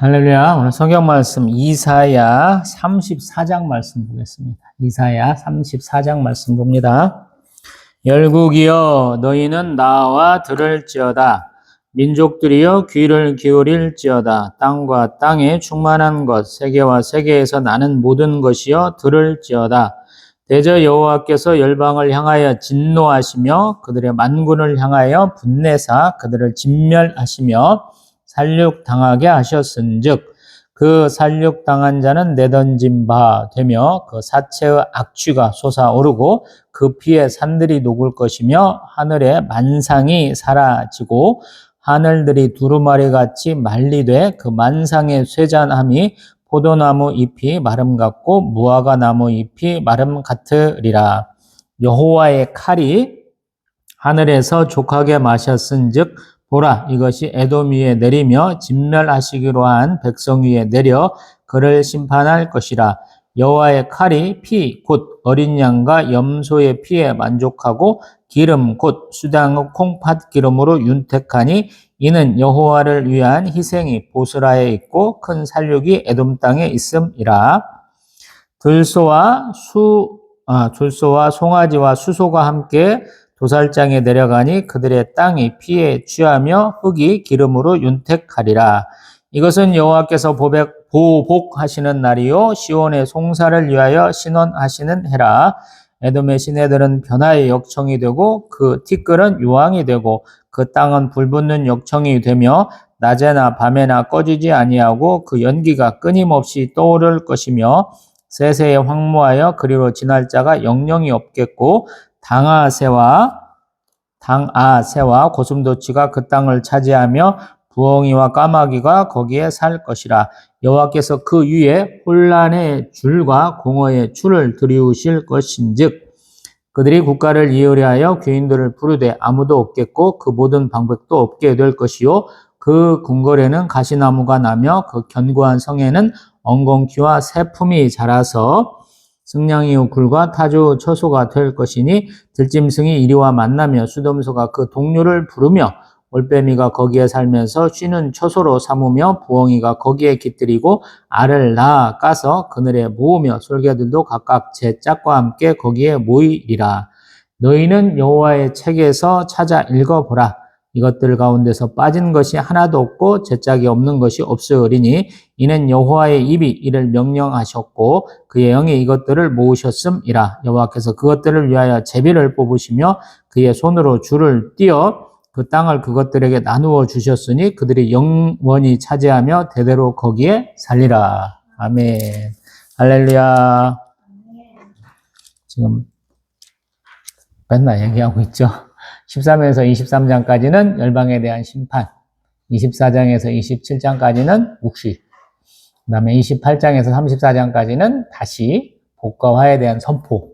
할렐루야. 오늘 성경 말씀 이사야 34장 말씀 보겠습니다. 이사야 34장 말씀 봅니다. 열국이여 너희는 나와 들을지어다. 민족들이여 귀를 기울일지어다. 땅과 땅에 충만한 것 세계와 세계에서 나는 모든 것이여 들을지어다. 대저 여호와께서 열방을 향하여 진노하시며 그들의 만군을 향하여 분내사 그들을 진멸하시며 살육당하게 하셨은즉 그 살육당한 자는 내던진 바 되며 그 사체의 악취가 솟아오르고 그 피에 산들이 녹을 것이며 하늘의 만상이 사라지고 하늘들이 두루마리같이 말리되 그 만상의 쇠잔함이 포도나무 잎이 마름 같고 무화과 나무 잎이 마름 같으리라. 여호와의 칼이 하늘에서 족하게 마셨은즉 보라 이것이 에돔 위에 내리며 진멸하시기로 한 백성 위에 내려 그를 심판할 것이라. 여호와의 칼이 피 곧 어린 양과 염소의 피에 만족하고 기름 곧 수당의 콩팥 기름으로 윤택하니 이는 여호와를 위한 희생이 보스라에 있고 큰 살육이 에돔 땅에 있음이라. 들소와 송아지와 수소가 함께 도살장에 내려가니 그들의 땅이 피에 취하며 흙이 기름으로 윤택하리라. 이것은 여호와께서 보복하시는 날이요 시온의 송사를 위하여 신원하시는 해라. 에돔의 시내들은 변화의 역청이 되고 그 티끌은 유황이 되고 그 땅은 불붙는 역청이 되며 낮에나 밤에나 꺼지지 아니하고 그 연기가 끊임없이 떠오를 것이며 세세에 황무하여 그리로 지날 자가 영영이 없겠고 당아새와 고슴도치가 그 땅을 차지하며 부엉이와 까마귀가 거기에 살 것이라. 여호와께서 그 위에 혼란의 줄과 공허의 줄을 들이우실 것인즉 그들이 국가를 이으려 하여 귀인들을 부르되 아무도 없겠고 그 모든 방백도 없게 될 것이요 그 궁궐에는 가시나무가 나며 그 견고한 성에는 엉겅퀴와 새품이 자라서 승냥이의 굴과 타조 처소가 될 것이니 들짐승이 이리와 만나며 수dom소가 그 동료를 부르며 올빼미가 거기에 살면서 쉬는 처소로 삼으며 부엉이가 거기에 깃들이고 알을 낳아 까서 그늘에 모으며 솔개들도 각각 제 짝과 함께 거기에 모이리라. 너희는 여호와의 책에서 찾아 읽어보라. 이것들 가운데서 빠진 것이 하나도 없고 제짝이 없는 것이 없으리니 이는 여호와의 입이 이를 명령하셨고 그의 영이 이것들을 모으셨음이라. 여호와께서 그것들을 위하여 제비를 뽑으시며 그의 손으로 줄을 띄어 그 땅을 그것들에게 나누어 주셨으니 그들이 영원히 차지하며 대대로 거기에 살리라. 아멘. 할렐루야. 지금 맨날 얘기하고 있죠. 13에서 23장까지는 열방에 대한 심판, 24장에서 27장까지는 묵시, 그 다음에 28장에서 34장까지는 다시 복과 화에 대한 선포,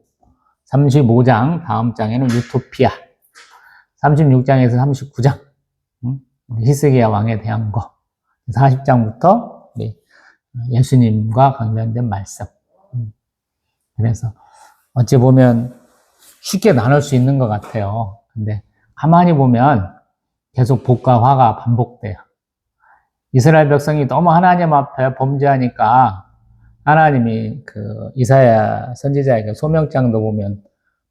35장 다음 장에는 유토피아, 36장에서 39장 히스기야 왕에 대한 거, 40장부터 예수님과 관련된 말씀. 그래서 어찌 보면 쉽게 나눌 수 있는 것 같아요. 근데 가만히 보면 계속 복과 화가 반복돼요. 이스라엘 백성이 너무 하나님 앞에 범죄하니까 하나님이 그 이사야 선지자에게 소명장도 보면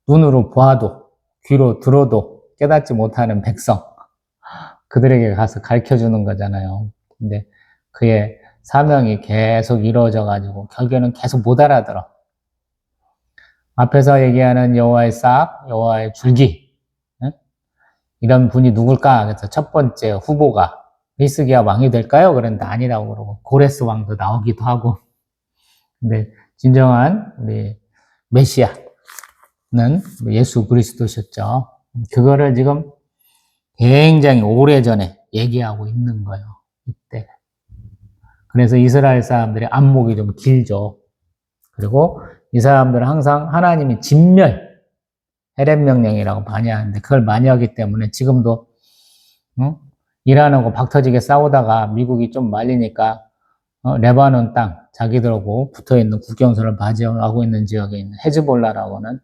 눈으로 보아도 귀로 들어도 깨닫지 못하는 백성, 그들에게 가서 가르쳐주는 거잖아요. 근데 그의 사명이 계속 이루어져 가지고 결국에는 계속 못 알아들어. 앞에서 얘기하는 여호와의 싹, 여호와의 줄기, 이런 분이 누굴까? 그래서 첫 번째 후보가 히스기야 왕이 될까요? 그런데 아니라고 그러고 고레스 왕도 나오기도 하고. 근데 진정한 우리 메시아는 예수 그리스도셨죠. 그거를 지금 굉장히 오래전에 얘기하고 있는 거예요. 이때. 그래서 이스라엘 사람들의 안목이 좀 길죠. 그리고 이 사람들은 항상 하나님이 진멸, 헤렛 명령이라고 많이 하는데 그걸 많이 하기 때문에 지금도 이란하고 박터지게 싸우다가 미국이 좀 말리니까 레바논 땅, 자기들하고 붙어있는 국경선을 맞이하고 있는 지역에 있는 헤즈볼라라고 하는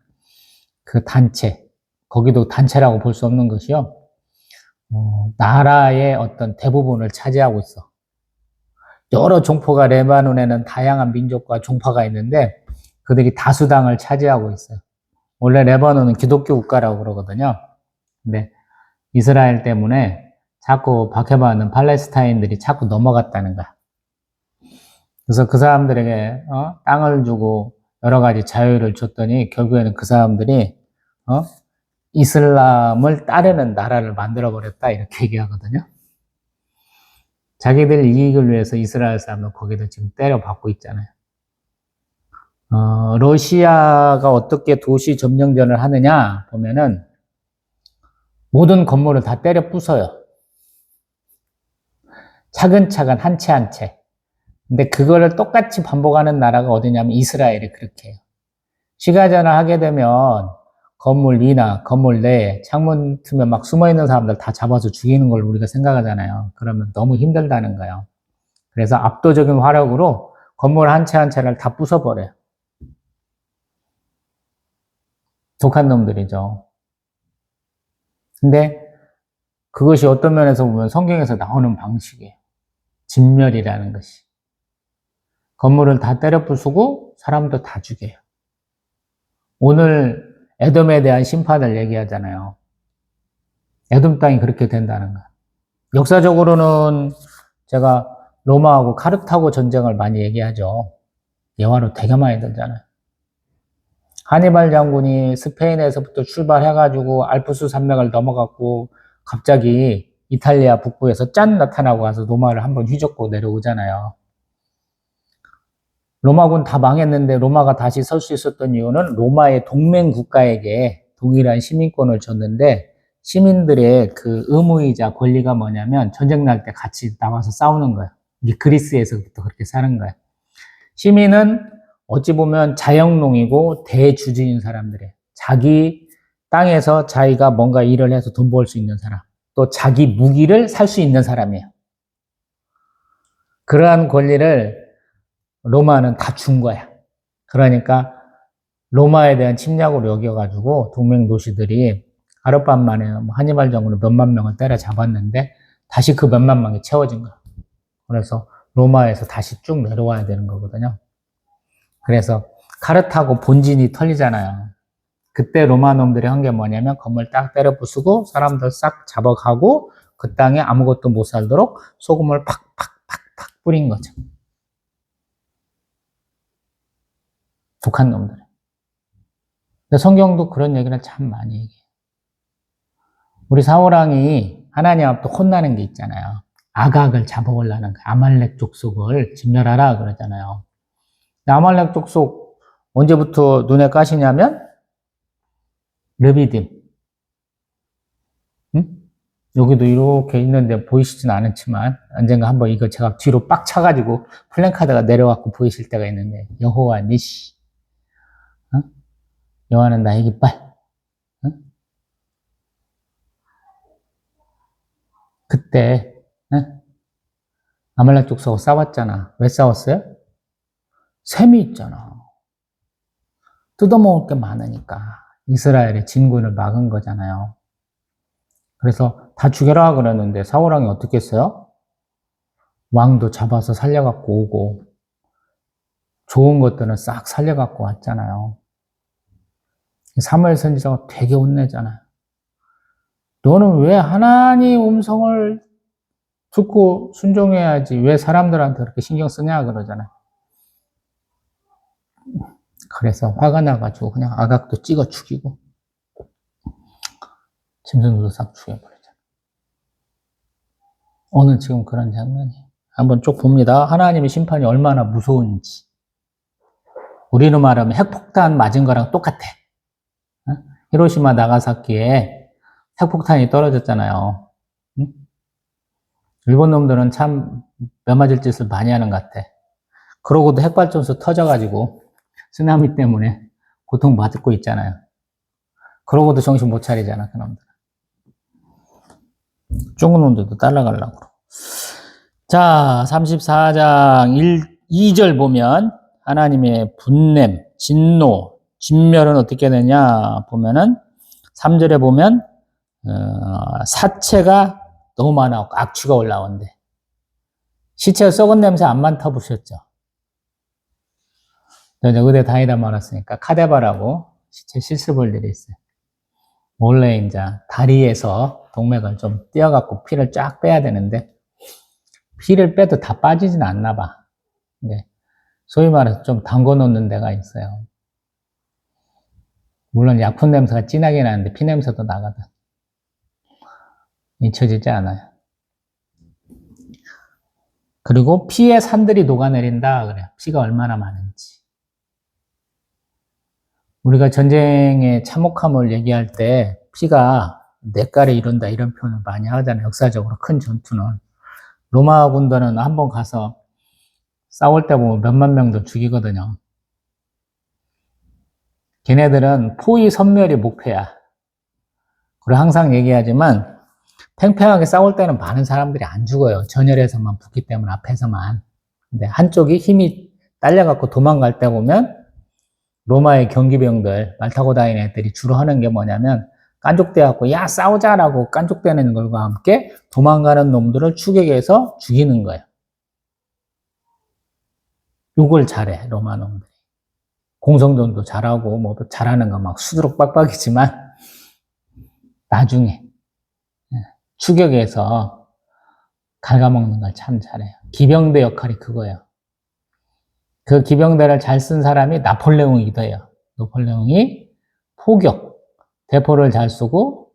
그 단체, 거기도 단체라고 볼 수 없는 것이요. 나라의 어떤 대부분을 차지하고 있어. 여러 종포가 레바논에는 다양한 민족과 종파가 있는데 그들이 다수당을 차지하고 있어요. 원래 레바논은 기독교 국가라고 그러거든요. 근데 이스라엘 때문에 자꾸 박해받는 팔레스타인들이 자꾸 넘어갔다는 거야. 그래서 그 사람들에게 땅을 주고 여러 가지 자유를 줬더니 결국에는 그 사람들이 이슬람을 따르는 나라를 만들어버렸다 이렇게 얘기하거든요. 자기들 이익을 위해서 이스라엘 사람은 거기도 지금 때려박고 있잖아요. 러시아가 어떻게 도시 점령전을 하느냐 보면은 모든 건물을 다 때려 부숴요. 차근차근 한 채 한 채. 근데 그거를 똑같이 반복하는 나라가 어디냐면 이스라엘이 그렇게 해요. 시가전을 하게 되면 건물 위나 건물 내에 창문 틈에 막 숨어있는 사람들 다 잡아서 죽이는 걸 우리가 생각하잖아요. 그러면 너무 힘들다는 거예요. 그래서 압도적인 화력으로 건물 한 채 한 채를 다 부숴버려요. 독한 놈들이죠. 근데 그것이 어떤 면에서 보면 성경에서 나오는 방식이에요. 진멸이라는 것이. 건물을 다 때려 부수고 사람도 다 죽여요. 오늘 에돔에 대한 심판을 얘기하잖아요. 에돔 땅이 그렇게 된다는 거예요. 역사적으로는 제가 로마하고 카르타고 전쟁을 많이 얘기하죠. 예화로 되게 많이 들잖아요. 하니발 장군이 스페인에서부터 출발해가지고 알프스 산맥을 넘어갔고 갑자기 이탈리아 북부에서 짠 나타나고 와서 로마를 한번 휘젓고 내려오잖아요. 로마군 다 망했는데 로마가 다시 설 수 있었던 이유는 로마의 동맹 국가에게 동일한 시민권을 줬는데 시민들의 그 의무이자 권리가 뭐냐면 전쟁 날 때 같이 나와서 싸우는 거예요. 이게 그리스에서부터 그렇게 사는 거예요. 시민은 어찌 보면 자영농이고 대주주인 사람들이에요. 자기 땅에서 자기가 뭔가 일을 해서 돈 벌 수 있는 사람, 또 자기 무기를 살 수 있는 사람이에요. 그러한 권리를 로마는 다 준 거야. 그러니까 로마에 대한 침략으로 여겨가지고 동맹 도시들이 하룻밤 만에 하니발 장군을 몇만 명을 때려잡았는데 다시 그 몇만 명이 채워진 거야. 그래서 로마에서 다시 쭉 내려와야 되는 거거든요. 그래서 카르타고 본진이 털리잖아요. 그때 로마 놈들이 한 게 뭐냐면 건물 딱 때려 부수고 사람들 싹 잡아가고 그 땅에 아무것도 못 살도록 소금을 팍팍팍팍 뿌린 거죠. 독한 놈들. 근데 성경도 그런 얘기를 참 많이 얘기해요. 우리 사울왕이 하나님 앞에 혼나는 게 있잖아요. 아각을 잡아오려는 아말렉 족속을 진멸하라 그러잖아요. 아말렉 족속 언제부터 눈에 까시냐면 르비딤. 응? 여기도 이렇게 있는데 보이시진 않지만 언젠가 한번 이거 제가 뒤로 빡 차가지고 플랜카드가 내려갖고 보이실 때가 있는데 여호와 니시, 여호와는 나의 깃발. 그때 아말렉 족속하고 싸웠잖아. 왜 싸웠어요? 셈이 있잖아. 뜯어먹을 게 많으니까 이스라엘의 진군을 막은 거잖아요. 그래서 다 죽여라 그랬는데 사울왕이 어떻게 했어요? 왕도 잡아서 살려갖고 오고 좋은 것들은 싹 살려갖고 왔잖아요. 사무엘 선지자가 되게 혼내잖아요. 너는 왜 하나님 음성을 듣고 순종해야지 왜 사람들한테 그렇게 신경 쓰냐 그러잖아요. 그래서 화가 나가지고 그냥 아각도 찍어 죽이고 짐승도 싹 죽여버리잖아요. 오늘 지금 그런 장면이에요. 한번 쭉 봅니다. 하나님의 심판이 얼마나 무서운지. 우리로 말하면 핵폭탄 맞은 거랑 똑같아. 히로시마 나가사키에 핵폭탄이 떨어졌잖아요. 일본 놈들은 참 뼈맞을 짓을 많이 하는 것 같아. 그러고도 핵발전소 터져가지고 쓰나미 때문에 고통받고 있잖아요. 그러고도 정신 못 차리잖아, 그놈들. 중국 놈들도 따라가려고. 자, 34장 2절 보면 하나님의 분냄, 진노, 진멸은 어떻게 되냐 보면은 3절에 보면 사체가 너무 많아 악취가 올라온대. 시체 썩은 냄새 안 맡아보셨죠? 이제 의대 다니다 말았으니까 카데바라고 시체 실습 볼 일이 있어요. 원래 이제 다리에서 동맥을 좀 띄어갖고 피를 쫙 빼야 되는데 피를 빼도 다 빠지진 않나 봐. 근데 소위 말해서 좀 담궈 놓는 데가 있어요. 물론 약품 냄새가 진하게 나는데 피 냄새도 나거든. 잊혀지지 않아요. 그리고 피에 산들이 녹아내린다 그래요. 피가 얼마나 많은지. 우리가 전쟁의 참혹함을 얘기할 때 피가 냇가를 이룬다 이런 표현을 많이 하잖아요. 역사적으로 큰 전투는. 로마 군대는 한번 가서 싸울 때 보면 몇만 명도 죽이거든요. 걔네들은 포위 섬멸이 목표야. 그리고 항상 얘기하지만 팽팽하게 싸울 때는 많은 사람들이 안 죽어요. 전열에서만 붙기 때문에 앞에서만. 근데 한쪽이 힘이 딸려갖고 도망갈 때 보면 로마의 경기병들, 말 타고 다니는 애들이 주로 하는 게 뭐냐면 깐족대갖고 야 싸우자라고 깐족대는 걸과 함께 도망가는 놈들을 추격해서 죽이는 거예요. 요걸 잘해 로마 놈들이. 공성전도 잘하고 뭐 잘하는 거 막 수두룩 빡빡이지만 나중에 추격해서 갉아먹는 걸 참 잘해요. 기병대 역할이 그거예요. 그 기병대를 잘 쓴 사람이 나폴레옹이더요. 나폴레옹이 포격, 대포를 잘 쏘고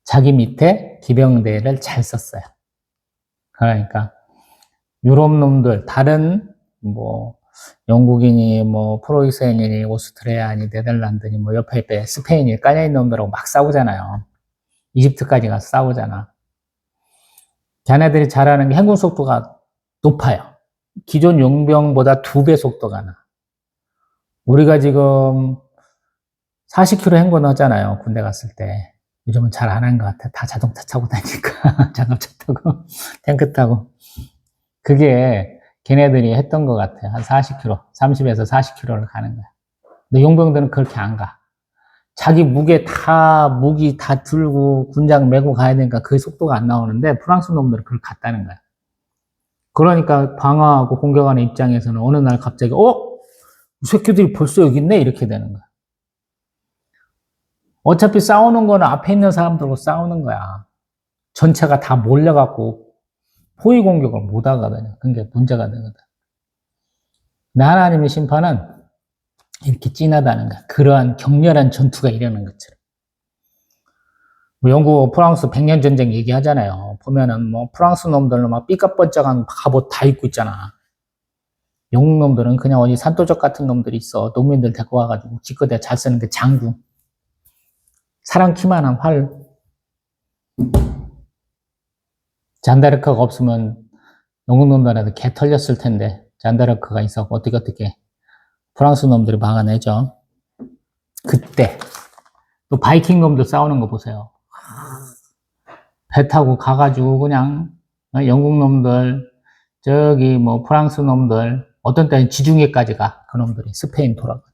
자기 밑에 기병대를 잘 썼어요. 그러니까 유럽 놈들 다른 뭐 영국인이 뭐 프로이센이니 오스트리아니 네덜란드니 뭐 옆에 스페인이 깔려있는 놈들하고 막 싸우잖아요. 이집트까지 가서 싸우잖아. 걔네들이 잘하는 게 행군 속도가 높아요. 기존 용병보다 2배 속도가 나. 우리가 지금 40km 행군하잖아요. 군대 갔을 때. 요즘은 잘 안 한 것 같아. 다 자동차 타고 다니니까. 장갑차 타고, 탱크 타고. 그게 걔네들이 했던 것 같아요. 한 40km, 30에서 40km를 가는 거야. 근데 용병들은 그렇게 안 가. 자기 무기 다 들고 군장 메고 가야 되니까 그 속도가 안 나오는데 프랑스 놈들은 그걸 갔다는 거야. 그러니까 방어하고 공격하는 입장에서는 어느 날 갑자기 이 새끼들이 벌써 여기 있네 이렇게 되는 거야. 어차피 싸우는 거는 앞에 있는 사람들하고 싸우는 거야. 전체가 다 몰려갖고 포위 공격을 못 하거든요. 그게 문제가 되거든. 근데 하나님의 심판은 이렇게 진하다는 거야. 그러한 격렬한 전투가 일어나는 것처럼. 뭐 영국, 프랑스 100년 전쟁 얘기하잖아요. 보면은 뭐 프랑스 놈들은 막 삐까뻔쩍한 갑옷 다 입고 있잖아. 영국 놈들은 그냥 어디 산도적 같은 놈들이 있어. 농민들 데리고 와가지고 기껏해 잘 쓰는 게 장구. 사람 키만한 활. 잔다르크가 없으면 영국 놈들한테 개 털렸을 텐데 잔다르크가 있었고 어떻게 프랑스 놈들이 막아내죠. 그때 또 바이킹 놈들 싸우는 거 보세요. 배 타고 가가지고 그냥 영국 놈들 저기 뭐 프랑스 놈들 어떤 때는 지중해까지 가. 그 놈들이 스페인 돌아가지고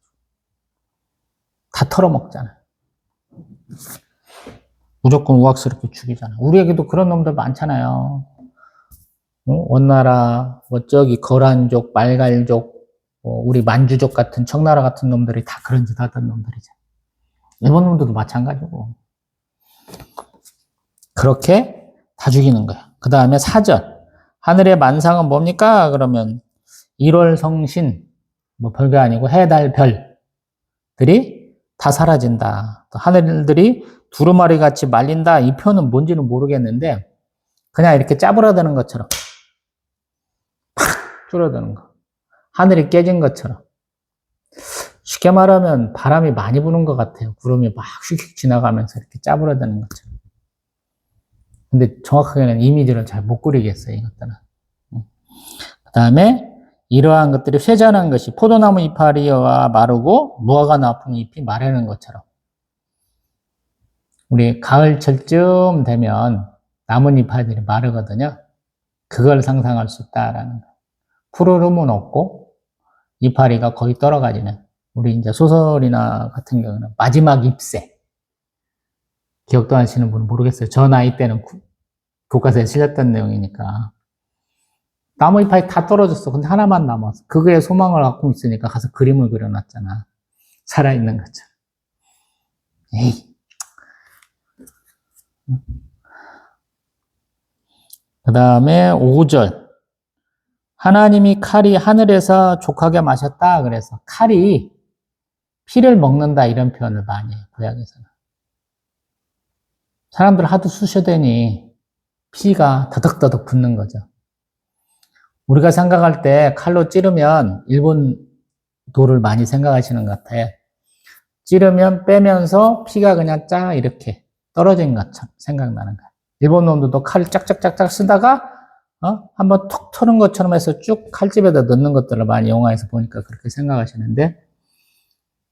다 털어먹잖아. 무조건 우악스럽게 죽이잖아. 우리에게도 그런 놈들 많잖아요. 원나라 뭐 저기 거란족, 말갈족, 우리 만주족 같은 청나라 같은 놈들이 다 그런 짓 하던 놈들이잖아. 일본 놈들도 마찬가지고. 그렇게 다 죽이는 거야. 그 다음에 사전. 하늘의 만상은 뭡니까? 그러면 1월 성신, 뭐 별게 아니고 해, 달, 별들이 다 사라진다. 또 하늘들이 두루마리 같이 말린다. 이 표현은 뭔지는 모르겠는데 그냥 이렇게 짜부러드는 것처럼 팍 줄어드는 거. 하늘이 깨진 것처럼. 쉽게 말하면 바람이 많이 부는 것 같아요. 구름이 막 휙휙 지나가면서 이렇게 짜부러드는 것처럼. 근데 정확하게는 이미지를 잘 못 그리겠어요, 이것들은. 그 다음에 이러한 것들이 쇠잔한 것이 포도나무 이파리와 마르고 무화과 나무 잎이 마르는 것처럼. 우리 가을철쯤 되면 나뭇잎들이 마르거든요. 그걸 상상할 수 있다라는 거. 푸르름은 없고 이파리가 거의 떨어가지는. 우리 이제 소설이나 같은 경우는 마지막 잎새. 기억도 하시는 분은 모르겠어요. 저 나이 때는 교과서에 실렸던 내용이니까. 나무 이파리 다 떨어졌어. 근데 하나만 남았어. 그거에 소망을 갖고 있으니까 가서 그림을 그려놨잖아. 살아있는 것처럼. 에이. 그 다음에 5절. 하나님이 칼이 하늘에서 족하게 마셨다. 그래서 칼이 피를 먹는다. 이런 표현을 많이 해요. 구약에서는. 사람들 하도 쑤셔대니 피가 더덕더덕 붙는 거죠. 우리가 생각할 때 칼로 찌르면 일본 도를 많이 생각하시는 것 같아. 찌르면 빼면서 피가 그냥 쫙 이렇게 떨어진 것처럼 생각나는 거야. 일본 놈들도 칼을 짝짝짝짝 쓰다가 한번 톡 터는 것처럼 해서 쭉 칼집에다 넣는 것들을 많이 영화에서 보니까 그렇게 생각하시는데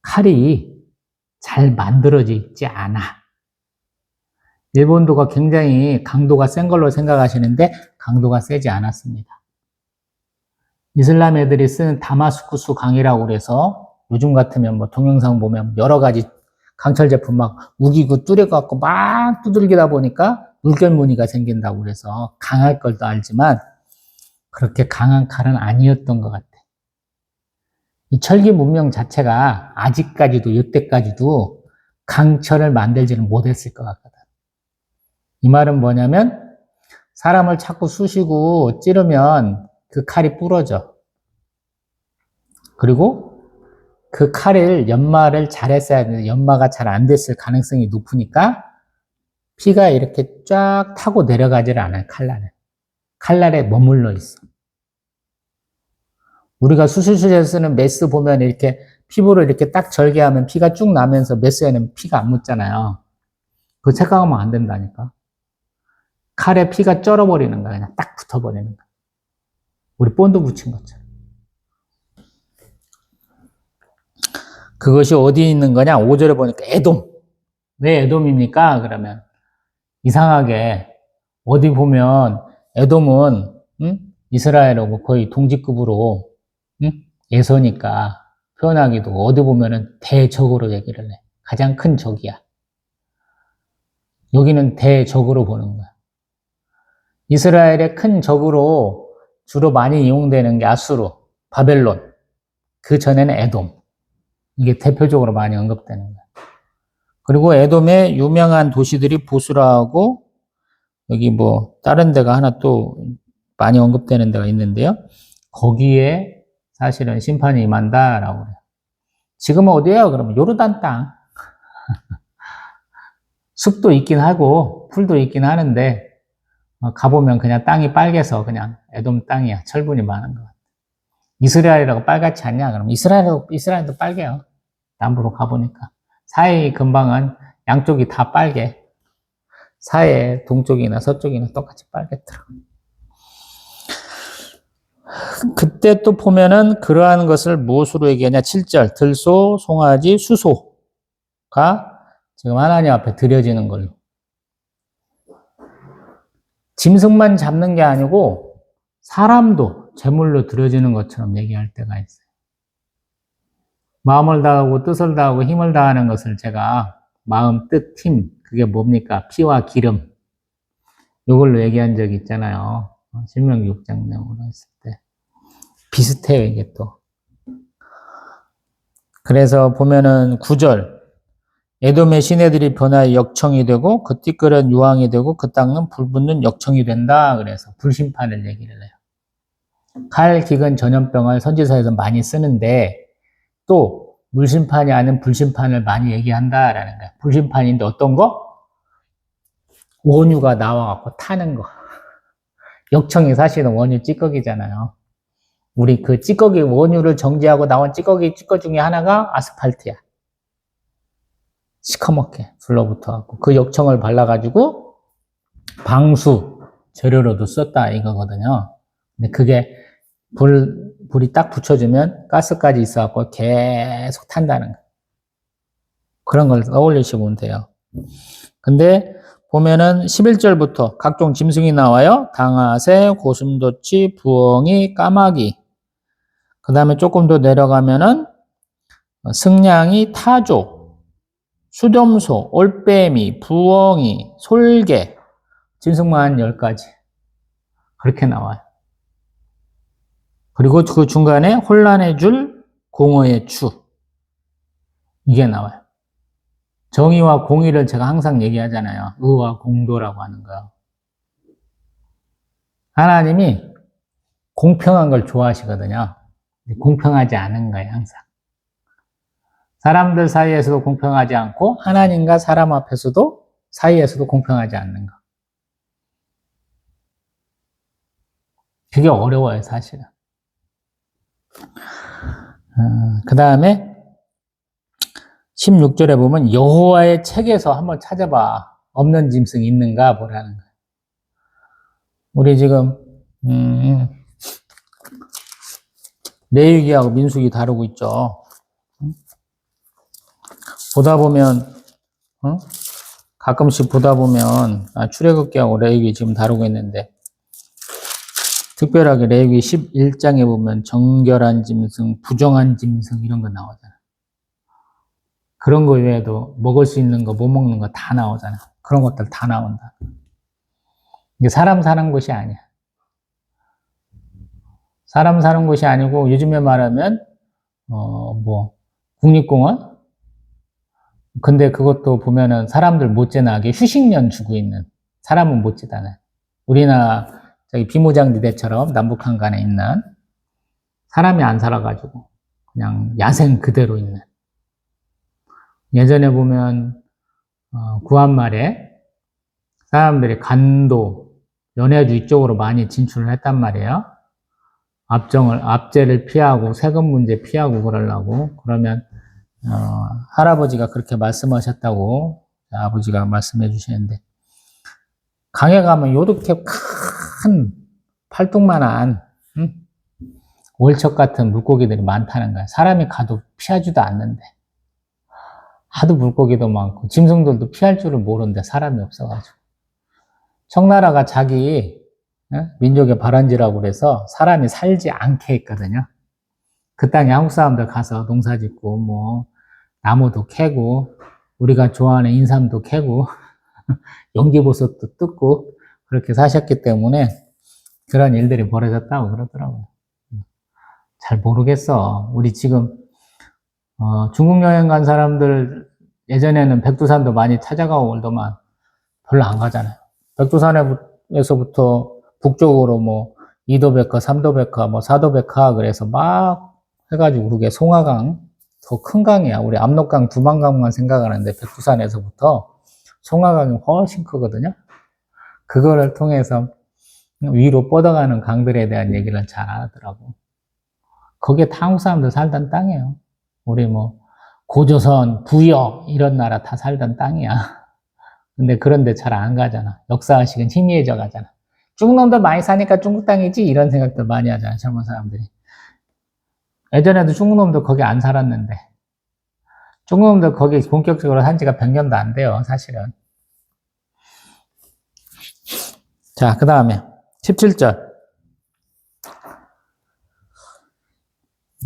칼이 잘 만들어져 있지 않아. 일본도가 굉장히 강도가 센 걸로 생각하시는데 강도가 세지 않았습니다. 이슬람 애들이 쓰는 다마스쿠스 강이라고 그래서 요즘 같으면 뭐 동영상 보면 여러 가지 강철 제품 막 우기고 뚜려갖고 막 두들기다 보니까 물결 무늬가 생긴다고 그래서 강할 걸도 알지만 그렇게 강한 칼은 아니었던 것 같아. 이 철기 문명 자체가 아직까지도 이때까지도 강철을 만들지는 못했을 것 같거든. 이 말은 뭐냐면 사람을 자꾸 쑤시고 찌르면 그 칼이 부러져. 그리고 그 칼을 연마를 잘했어야 되는데 연마가 잘 안 됐을 가능성이 높으니까 피가 이렇게 쫙 타고 내려가지를 않아요. 칼날에. 칼날에 머물러 있어. 우리가 수술실에서 쓰는 메스 보면 이렇게 피부를 이렇게 딱 절개하면 피가 쭉 나면서 메스에는 피가 안 묻잖아요. 그거 착각하면 안 된다니까. 칼에 피가 쩔어버리는 거야. 그냥 딱 붙어버리는 거야. 우리 본드 붙인 것처럼. 그것이 어디에 있는 거냐? 5절에 보니까 에돔. 왜 에돔입니까? 그러면 이상하게 어디 보면 에돔은 이스라엘하고 거의 동지급으로 예서니까 표현하기도 어디 보면은 대적으로 얘기를 해. 가장 큰 적이야. 여기는 대적으로 보는 거야. 이스라엘의 큰 적으로 주로 많이 이용되는 게 아수르, 바벨론. 그 전에는 에돔. 이게 대표적으로 많이 언급되는 거야. 그리고 에돔의 유명한 도시들이 보스라하고 여기 뭐 다른 데가 하나 또 많이 언급되는 데가 있는데요. 거기에 사실은 심판이 임한다라고 그래요. 지금은 어디예요? 그러면 요르단 땅. 숲도 있긴 하고 풀도 있긴 하는데 가보면 그냥 땅이 빨개서 그냥 에돔 땅이야. 철분이 많은 것 같아. 이스라엘이라고 빨갛지 않냐? 그럼 이스라엘도 빨개요. 남부로 가보니까. 사해 근방은 양쪽이 다 빨개. 사해 동쪽이나 서쪽이나 똑같이 빨갛더라고. 그때 또 보면은 그러한 것을 무엇으로 얘기하냐? 7절 들소, 송아지, 수소가 지금 하나님 앞에 드려지는 걸로. 짐승만 잡는 게 아니고 사람도 제물로 드려지는 것처럼 얘기할 때가 있어요. 마음을 다하고 뜻을 다하고 힘을 다하는 것을 제가 마음, 뜻, 힘 그게 뭡니까? 피와 기름 이걸로 얘기한 적이 있잖아요. 신명기 6장 내용으로 했을 때 비슷해요 이게 또. 그래서 보면은 9절 에돔의 시내들이 변하여 역청이 되고 그 띠끌은 유황이 되고 그 땅은 불붙는 역청이 된다. 그래서 불심판을 얘기를 해요. 칼, 기근, 전염병을 선지서에서 많이 쓰는데 또 물심판이 아닌 불심판을 많이 얘기한다라는 거예요. 불심판인데 어떤 거? 원유가 나와갖고 타는 거. 역청이 사실은 원유 찌꺼기잖아요. 우리 그 찌꺼기 원유를 정지하고 나온 찌꺼기 중에 하나가 아스팔트야. 시커멓게 둘러붙어갖고 그 역청을 발라가지고 방수 재료로도 썼다 이거거든요. 근데 그게 불이 딱 붙여주면 가스까지 있어갖고 계속 탄다는 거. 그런 걸 떠올리시면 돼요. 근데 보면은 11절부터 각종 짐승이 나와요. 당아새, 고슴도치, 부엉이, 까마귀. 그 다음에 조금 더 내려가면은 승냥이, 타조, 수렴소, 올빼미, 부엉이, 솔개. 짐승만 10가지. 그렇게 나와요. 그리고 그 중간에 혼란의 줄, 공허의 추. 이게 나와요. 정의와 공의를 제가 항상 얘기하잖아요. 의와 공도라고 하는 거요. 하나님이 공평한 걸 좋아하시거든요. 공평하지 않은 거예요, 항상. 사람들 사이에서도 공평하지 않고 하나님과 사람 앞에서도 사이에서도 공평하지 않는 거. 그게 어려워요, 사실은. 그 다음에 16절에 보면 여호와의 책에서 한번 찾아봐. 없는 짐승이 있는가 보라는 거예요. 우리 지금 레위기하고 민수기 다루고 있죠. 보다 보면 가끔씩 보다 보면 출애굽기하고 레위기 지금 다루고 있는데 특별하게 레위기 11장에 보면 정결한 짐승, 부정한 짐승 이런 거 나오잖아. 그런 거 외에도 먹을 수 있는 거, 못 먹는 거 다 나오잖아. 그런 것들 다 나온다. 이게 사람 사는 곳이 아니야. 사람 사는 곳이 아니고 요즘에 말하면 국립공원? 근데 그것도 보면은 사람들 못 지나게 휴식련 주고 있는, 사람은 못 지나네. 우리나라 저기 비무장지대처럼 남북 한간에 있는, 사람이 안 살아가지고 그냥 야생 그대로 있는. 예전에 보면 구한말에 사람들이 간도, 연해주 이쪽으로 많이 진출을 했단 말이에요. 압제를 피하고 세금 문제 피하고 그러려고. 그러면 할아버지가 그렇게 말씀하셨다고 아버지가 말씀해 주시는데, 강에 가면 요렇게 큰 팔뚝만한 월척 같은 물고기들이 많다는 거야. 사람이 가도 피하지도 않는데. 하도 물고기도 많고 짐승들도 피할 줄을 모르는데 사람이 없어가지고. 청나라가 자기 민족의 발원지라고 그래서 사람이 살지 않게 했거든요. 그 땅에 한국 사람들 가서 농사 짓고 뭐 나무도 캐고 우리가 좋아하는 인삼도 캐고 연기버섯도 뜯고 그렇게 사셨기 때문에 그런 일들이 벌어졌다고 그러더라고요. 잘 모르겠어. 우리 지금 중국 여행 간 사람들 예전에는 백두산도 많이 찾아가고 그러더만 별로 안 가잖아요. 백두산에서부터 북쪽으로 뭐 2도백화, 3도백화, 뭐 4도백화 그래서 막 해가지고 그게 송화강, 더 큰 강이야. 우리 압록강, 두만강만 생각하는데 백두산에서부터 송화강이 훨씬 크거든요. 그거를 통해서 위로 뻗어가는 강들에 대한 얘기를 잘 하더라고. 거기에 다 한국 사람들 살던 땅이에요. 우리 뭐 고조선, 부여 이런 나라 다 살던 땅이야. 근데 그런데 잘 안 가잖아. 역사의식은 희미해져 가잖아. 중국 놈들 많이 사니까 중국 땅이지 이런 생각들 많이 하잖아, 젊은 사람들이. 예전에도 중국 놈들 거기 안 살았는데 중국 놈들 거기 본격적으로 산 지가 100년도 안 돼요, 사실은. 자, 그 다음에 17절.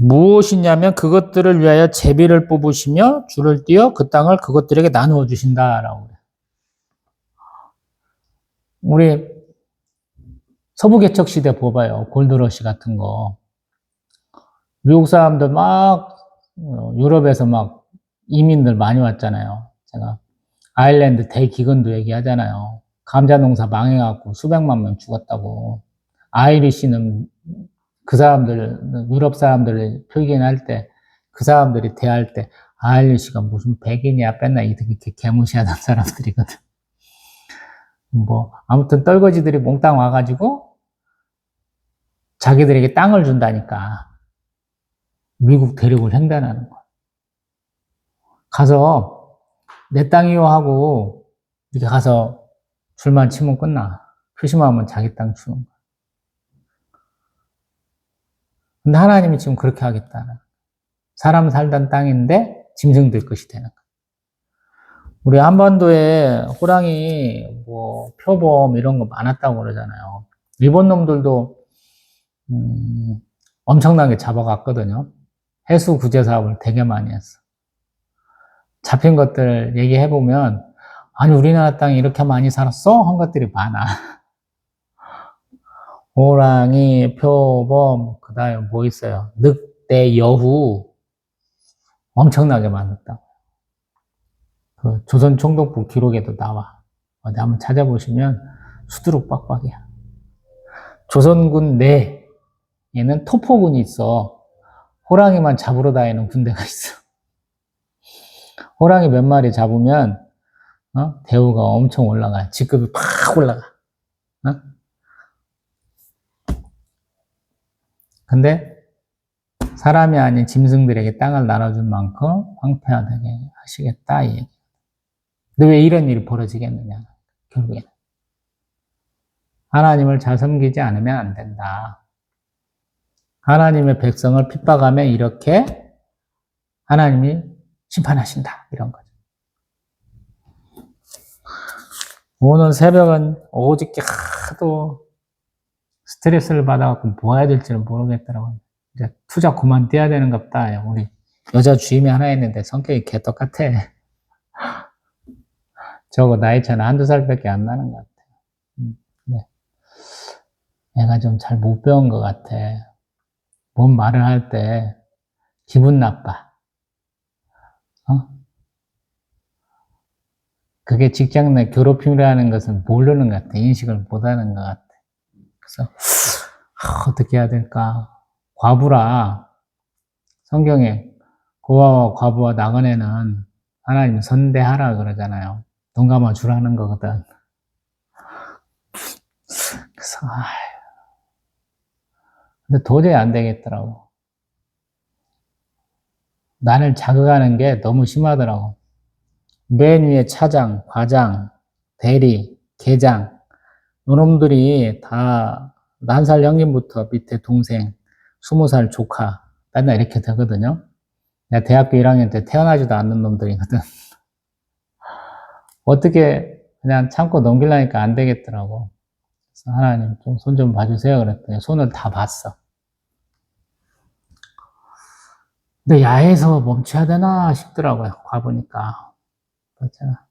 무엇이냐면 그것들을 위하여 제비를 뽑으시며 줄을 띄어 그 땅을 그것들에게 나누어 주신다라고 그래요. 우리 서부 개척 시대 봐봐요. 골드러시 같은 거. 미국 사람들 막 유럽에서 막 이민들 많이 왔잖아요. 제가 아일랜드 대기근도 얘기하잖아요. 감자 농사 망해갖고 수백만 명 죽었다고. 아이리시는 그 사람들, 유럽 사람들을 표기할 때, 그 사람들이 대할 때, 아이리시가 무슨 백인이야 뺐나 이렇게 개무시하던 사람들이거든. 뭐 아무튼 떨거지들이 몽땅 와가지고 자기들에게 땅을 준다니까 미국 대륙을 횡단하는 거야. 가서 내 땅이요 하고 이렇게 가서 줄만 치면 끝나. 표시만 하면 자기 땅 주는 거야. 근데 하나님이 지금 그렇게 하겠다. 사람 살던 땅인데 짐승들 것이 되는 거야. 우리 한반도에 호랑이, 뭐 표범 이런 거 많았다고 그러잖아요. 일본 놈들도 엄청나게 잡아갔거든요. 해수 구제 사업을 되게 많이 했어. 잡힌 것들 얘기해보면 아니, 우리나라 땅에 이렇게 많이 살았어? 한 것들이 많아. 호랑이, 표범, 그 다음에 뭐 있어요? 늑대, 여우. 엄청나게 많았다. 그 조선총독부 기록에도 나와. 어디 한번 찾아보시면 수두룩 빡빡이야. 조선군 내에는 토포군이 있어. 호랑이만 잡으러 다니는 군대가 있어. 호랑이 몇 마리 잡으면 대우가 엄청 올라가. 직급이 팍 올라가. 근데 사람이 아닌 짐승들에게 땅을 나눠준 만큼 황폐하게 하시겠다 이 얘기. 근데 왜 이런 일이 벌어지겠느냐? 결국에는 하나님을 잘 섬기지 않으면 안 된다. 하나님의 백성을 핍박하면 이렇게 하나님이 심판하신다. 이런 거죠. 오늘 새벽은 오직게 하도 스트레스를 받아갖고 뭐 해야 될지를 모르겠더라고요. 이제 투자 그만 떼야 되는갑다. 우리 여자 주임이 하나 있는데 성격이 개 똑같아. 저거 나이 차는 한두 살밖에 안 나는 것 같아요. 네. 애가 좀 잘 못 배운 것 같아. 뭔 말을 할 때 기분 나빠. 그게 직장 내 괴롭힘이라는 것을 모르는 것 같아. 인식을 못하는 것 같아. 그래서 어떻게 해야 될까? 과부라. 성경에 고아와 과부와 나그네는 하나님 선대하라 그러잖아요. 돈 감아 주라는 거거든. 그래서 근데 도저히 안 되겠더라고. 나를 자극하는 게 너무 심하더라고. 맨 위에 차장, 과장, 대리, 계장 이놈들이 다 1살 형님부터 밑에 동생, 20살 조카 맨날 이렇게 되거든요. 내가 대학교 1학년 때 태어나지도 않는 놈들이거든. 어떻게 그냥 참고 넘기려니까 안 되겠더라고. 그래서 하나님 좀 손 좀 봐주세요 그랬더니 손을 다 봤어. 근데 야에서 멈춰야 되나 싶더라고요. 가보니까. 그렇잖아.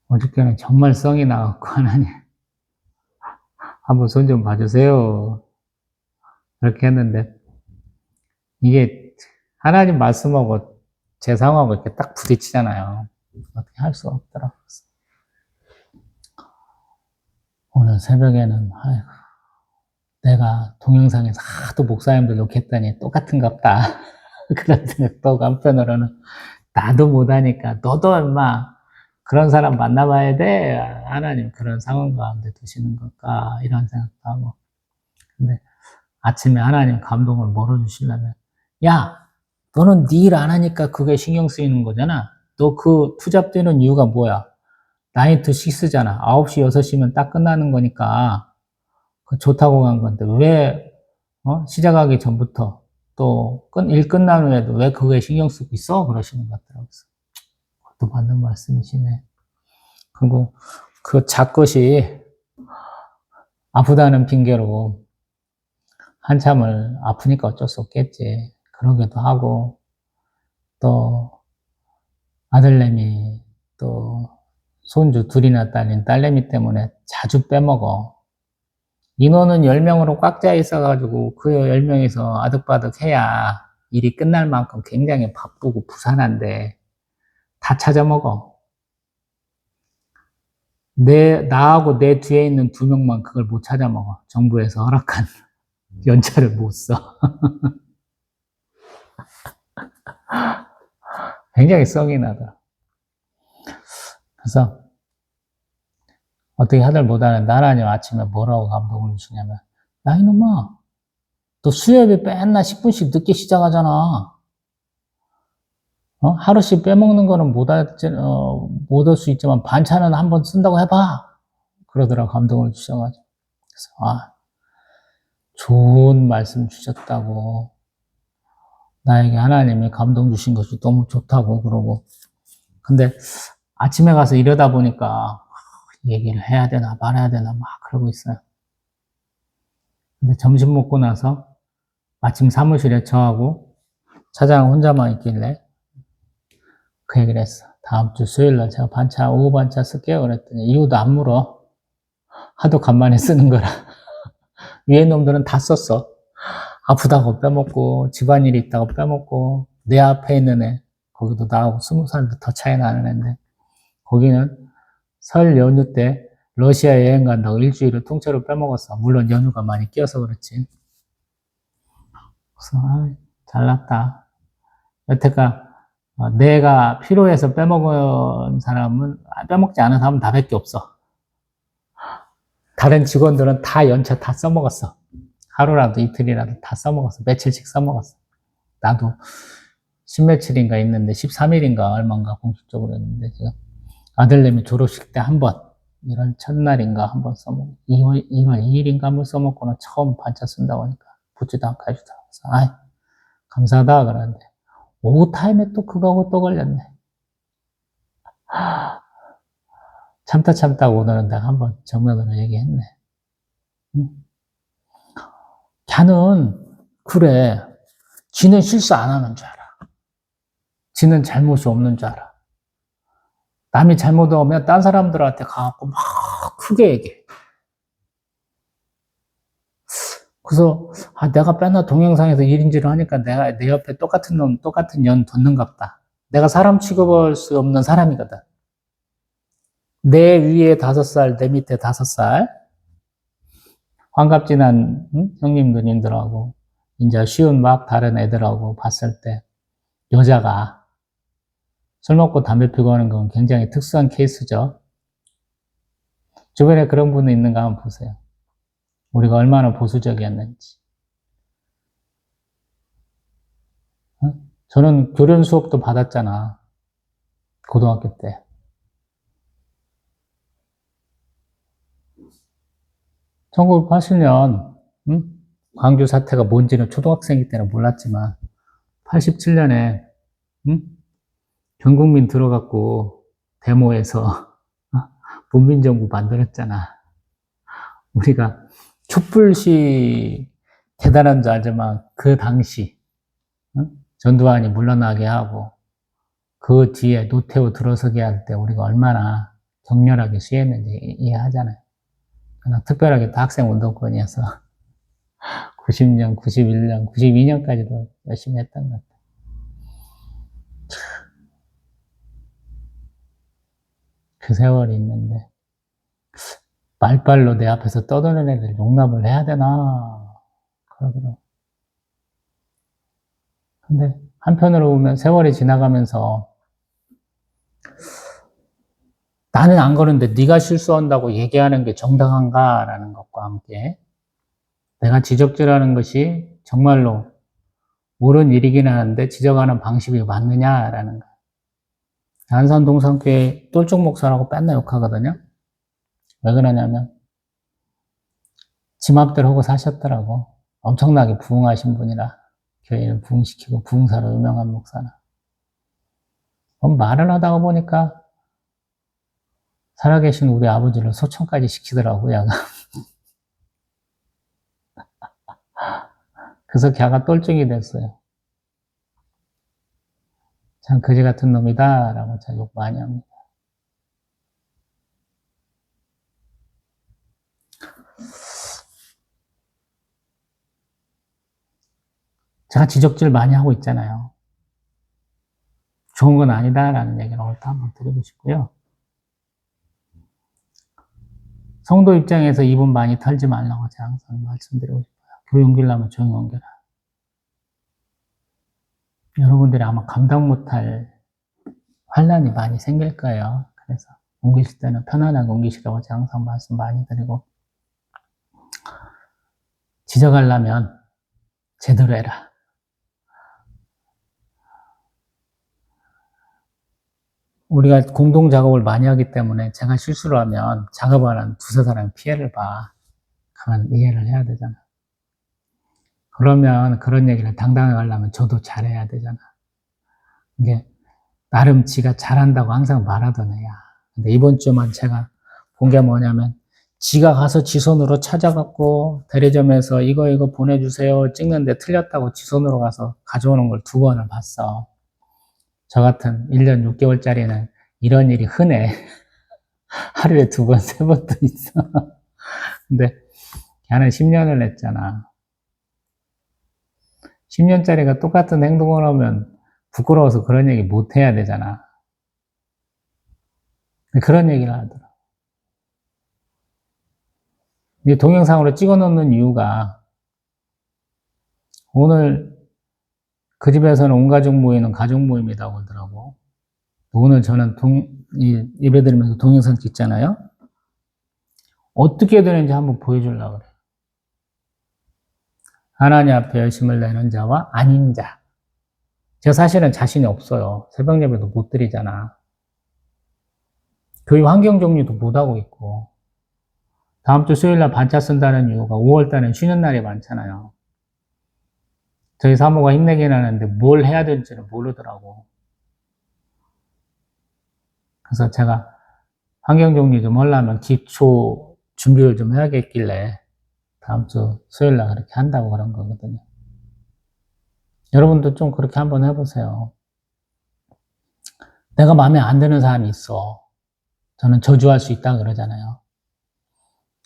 어저께는 정말 성이 나갖고 하나님 한번 손 좀 봐주세요. 그렇게 했는데 이게 하나님 말씀하고 제 상황하고 이렇게 딱 부딪히잖아요. 어떻게 할 수가 없더라고요. 오늘 새벽에는 아이고, 내가 동영상에서 하도 목사님들 욕했더니 똑같은갑다. 그런 생각도 하고 한편으로는 나도 못하니까 너도 얼마 그런 사람 만나봐야 돼. 하나님 그런 상황 가운데 두시는 걸까 이런 생각도 하고. 근데 아침에 하나님 감동을 뭐로 주시려면 야 너는 네 일 안 하니까 그게 신경 쓰이는 거잖아. 너 그 투잡되는 이유가 뭐야? 9 to 6잖아. 9시 6시면 딱 끝나는 거니까 좋다고 간 건데 왜 시작하기 전부터 또 일 끝난 후에도 왜 그거에 신경 쓰고 있어? 그러시는 것 같더라고요. 그것도 맞는 말씀이시네. 그리고 그 작것이 아프다는 핑계로 한참을 아프니까 어쩔 수 없겠지. 그러기도 하고 또 아들내미 또 손주 둘이나 딸린 딸내미 때문에 자주 빼먹어. 인원은 10명으로 꽉 짜 있어가지고 그 10명에서 아득바득 해야 일이 끝날 만큼 굉장히 바쁘고 부산한데 다 찾아먹어. 나하고 내 뒤에 있는 2명만 그걸 못 찾아먹어. 정부에서 허락한 연차를 못 써. 굉장히 썩이 나더라. 그래서 어떻게 하들 못하는데 하나님 아침에 뭐라고 감동을 주시냐면 야 이놈아 너 수협이 맨날 10분씩 늦게 시작하잖아. 하루씩 빼먹는 거는 못 할 수 있지만 반찬은 한번 쓴다고 해봐. 그러더라 감동을 주셔가지고. 그래서 좋은 말씀 주셨다고. 나에게 하나님이 감동 주신 것이 너무 좋다고 그러고. 근데 아침에 가서 이러다 보니까 얘기를 해야 되나 말아야 되나 막 그러고 있어요. 근데 점심 먹고 나서 마침 사무실에 저하고 차장 혼자만 있길래 그 얘기를 했어. 다음 주 수요일날 제가 반차, 오후 반차 쓸게요. 그랬더니 이유도 안 물어. 하도 간만에 쓰는 거라. 위에 놈들은 다 썼어. 아프다고 빼먹고, 집안일이 있다고 빼먹고, 내 앞에 있는 애, 거기도 나하고 20살도 더 차이 나는 애인데, 거기는 설 연휴 때 러시아 여행 간다고 일주일을 통째로 빼먹었어. 물론 연휴가 많이 끼어서 그렇지. 그래서, 잘났다. 여태까 내가 필요해서 빼먹은 사람은, 빼먹지 않은 사람은 나밖에 없어. 다른 직원들은 다 연차 다 써먹었어. 하루라도 이틀이라도 다 써먹었어. 며칠씩 써먹었어. 나도 10며칠인가 있는데 13일인가 얼마인가 공식적으로 했는데 지금 아들내미 졸업식 때 한 번, 1월 첫날인가 한 번 써먹고 2월 2일인가 한 번 써먹고는 처음 반차 쓴다고 하니까 붙지도 않고 해주더라고. 그래서 감사하다 그러는데 오후 타임에 또 그거하고 또 걸렸네. 참다 오늘은 내가 한번 정면으로 얘기했네. 걔는 그래. 지는 실수 안 하는 줄 알아. 지는 잘못이 없는 줄 알아. 남이 잘못하면 딴 사람들한테 가갖고 막 크게 얘기해. 그래서 내가 맨날 동영상에서 1인지를 하니까 내가 내 옆에 똑같은 놈, 똑같은 년 뒀는갑다. 내가 사람 취급할 수 없는 사람이거든. 내 위에 5살, 내 밑에 5살. 환갑지난 형님 누님들하고 이제 쉬운 막 다른 애들하고 봤을 때 여자가 술 먹고 담배 피고 하는 건 굉장히 특수한 케이스죠. 주변에 그런 분이 있는가 한번 보세요. 우리가 얼마나 보수적이었는지. 저는 교련 수업도 받았잖아. 고등학교 때. (1980년) 광주 사태가 뭔지는 초등학생일 때는 몰랐지만 87년에 전 국민 들어갖고 데모해서 문민정부 만들었잖아. 우리가 촛불시 대단한 줄 알지만 그 당시 전두환이 물러나게 하고 그 뒤에 노태우 들어서게 할 때 우리가 얼마나 격렬하게 시위했는지 이해하잖아요. 그냥 특별하게 다 학생운동권이어서 90년, 91년, 92년까지도 열심히 했던 것 같아요. 그 세월이 있는데 말빨로 내 앞에서 떠드는 애들 용납을 해야 되나 그러더라고. 근데 한편으로 보면 세월이 지나가면서 나는 안 그러는데 네가 실수한다고 얘기하는 게 정당한가라는 것과 함께 내가 지적질하는 것이 정말로 옳은 일이긴 하는데 지적하는 방식이 맞느냐라는 거. 안산 동산교회 똘쪽 목사라고 맨날 욕하거든요. 왜 그러냐면 지 맘대로 하고 사셨더라고. 엄청나게 부흥하신 분이라 교회를 부흥시키고 부흥사로 유명한 목사나. 말을 하다가 보니까 살아계신 우리 아버지를 소천까지 시키더라고, 야가. 그래서 걔가 똘증이 됐어요. 참 거지 같은 놈이다 라고 참 욕 많이 합니다. 제가 지적질 많이 하고 있잖아요. 좋은 건 아니다라는 얘기를 오늘 또 한번 드리고 싶고요. 성도 입장에서 입은 많이 털지 말라고 제가 항상 말씀드리고 싶어요. 교회 옮기려면 조용히 옮겨라. 여러분들이 아마 감당 못할 환란이 많이 생길 거예요. 그래서 옮기실 때는 편안하게 옮기시라고 제가 항상 말씀 많이 드리고 지적하려면 제대로 해라. 우리가 공동 작업을 많이 하기 때문에 제가 실수를 하면 작업하는 두세 사람이 피해를 봐. 그건 이해를 해야 되잖아. 그러면 그런 얘기를 당당하게 하려면 저도 잘해야 되잖아. 이게 나름 지가 잘한다고 항상 말하던 애야. 근데 이번 주만 제가 본 게 뭐냐면 지가 가서 지 손으로 찾아갖고 대리점에서 이거 보내주세요 찍는데 틀렸다고 지 손으로 가서 가져오는 걸 2번을 봤어. 저 같은 1년 6개월짜리는 이런 일이 흔해. 하루에 2번, 3번도 있어. 근데 걔는 10년을 했잖아. 10년짜리가 똑같은 행동을 하면 부끄러워서 그런 얘기 못 해야 되잖아. 그런 얘기를 하더라. 이 동영상으로 찍어 놓는 이유가 오늘 그 집에서는 온 가족 모이는 가족 모임이라고 하더라고. 오늘 저는 예배 드리면서 동영상 찍잖아요. 어떻게 되는지 한번 보여주려고 그래. 하나님 앞에 열심을 내는 자와 아닌 자. 제가 사실은 자신이 없어요. 새벽 예배도 못 드리잖아. 교회 환경 정리도 못 하고 있고. 다음 주 수요일 날 반차 쓴다는 이유가 5월 달엔 쉬는 날이 많잖아요. 저희 사모가 힘내긴 하는데 뭘 해야 될지를 모르더라고. 그래서 제가 환경 정리 좀 하려면 기초 준비를 좀 해야겠길래 다음 주 수요일 날 그렇게 한다고 그런 거거든요. 여러분도 좀 그렇게 한번 해보세요. 내가 마음에 안 드는 사람이 있어. 저는 저주할 수 있다 그러잖아요.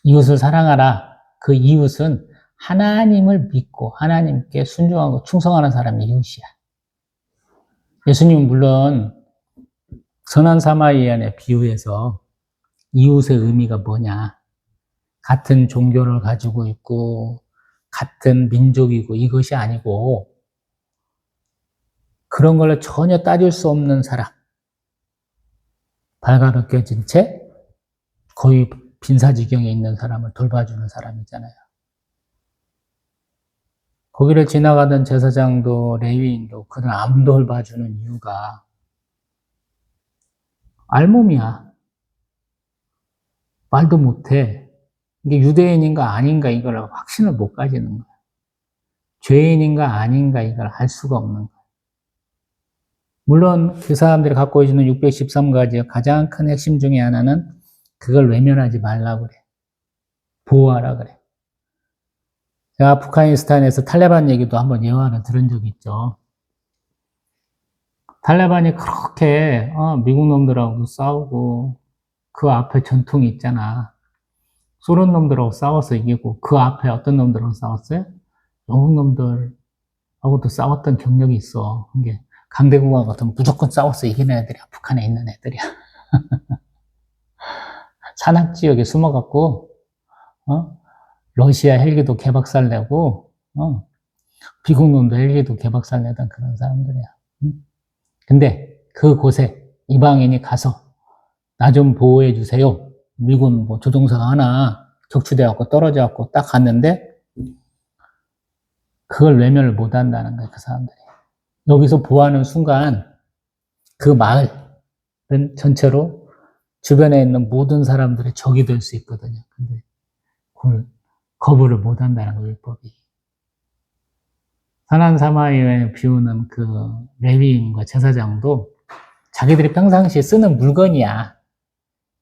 이웃을 사랑하라. 그 이웃은 하나님을 믿고 하나님께 순종하고 충성하는 사람이 이웃이야. 예수님은 물론 선한 사마리아인의 비유에서 이웃의 의미가 뭐냐. 같은 종교를 가지고 있고 같은 민족이고 이것이 아니고 그런 걸 전혀 따질 수 없는 사람. 발가벗겨진 채 거의 빈사지경에 있는 사람을 돌봐주는 사람이잖아요. 거기를 지나가던 제사장도 레위인도 그를 안 돌봐주는 이유가 알몸이야. 말도 못해. 이게 유대인인가 아닌가 이걸 확신을 못 가지는 거야. 죄인인가 아닌가 이걸 알 수가 없는 거야. 물론 그 사람들이 갖고 있는 613가지의 가장 큰 핵심 중에 하나는 그걸 외면하지 말라고 그래. 보호하라 그래. 제가 아프가니스탄에서 탈레반 얘기도 한번 예화를 들은 적이 있죠. 탈레반이 그렇게 미국 놈들하고 싸우고 그 앞에 전통이 있잖아. 소련 놈들하고 싸워서 이기고 그 앞에 어떤 놈들하고 싸웠어요? 영국 놈들하고도 싸웠던 경력이 있어. 이게 강대국과 같으면 무조건 싸워서 이기는 애들이야. 북한에 있는 애들이야. 산악지역에 숨어갖고 러시아 헬기도 개박살 내고 미국 놈도 헬기도 개박살 내던 그런 사람들이야. 근데 그곳에 이방인이 가서 나 좀 보호해 주세요. 미군 뭐 조종사가 하나 격추돼갖고 떨어져갖고 딱 갔는데 그걸 외면을 못 한다는 거야, 그 사람들이. 여기서 보호하는 순간 그 마을은 전체로 주변에 있는 모든 사람들의 적이 될 수 있거든요. 근데 그걸 거부를 못 한다는 거예요, 율법이. 선한 사마리아인을 비우는 그 레위인과 제사장도 자기들이 평상시에 쓰는 물건이야.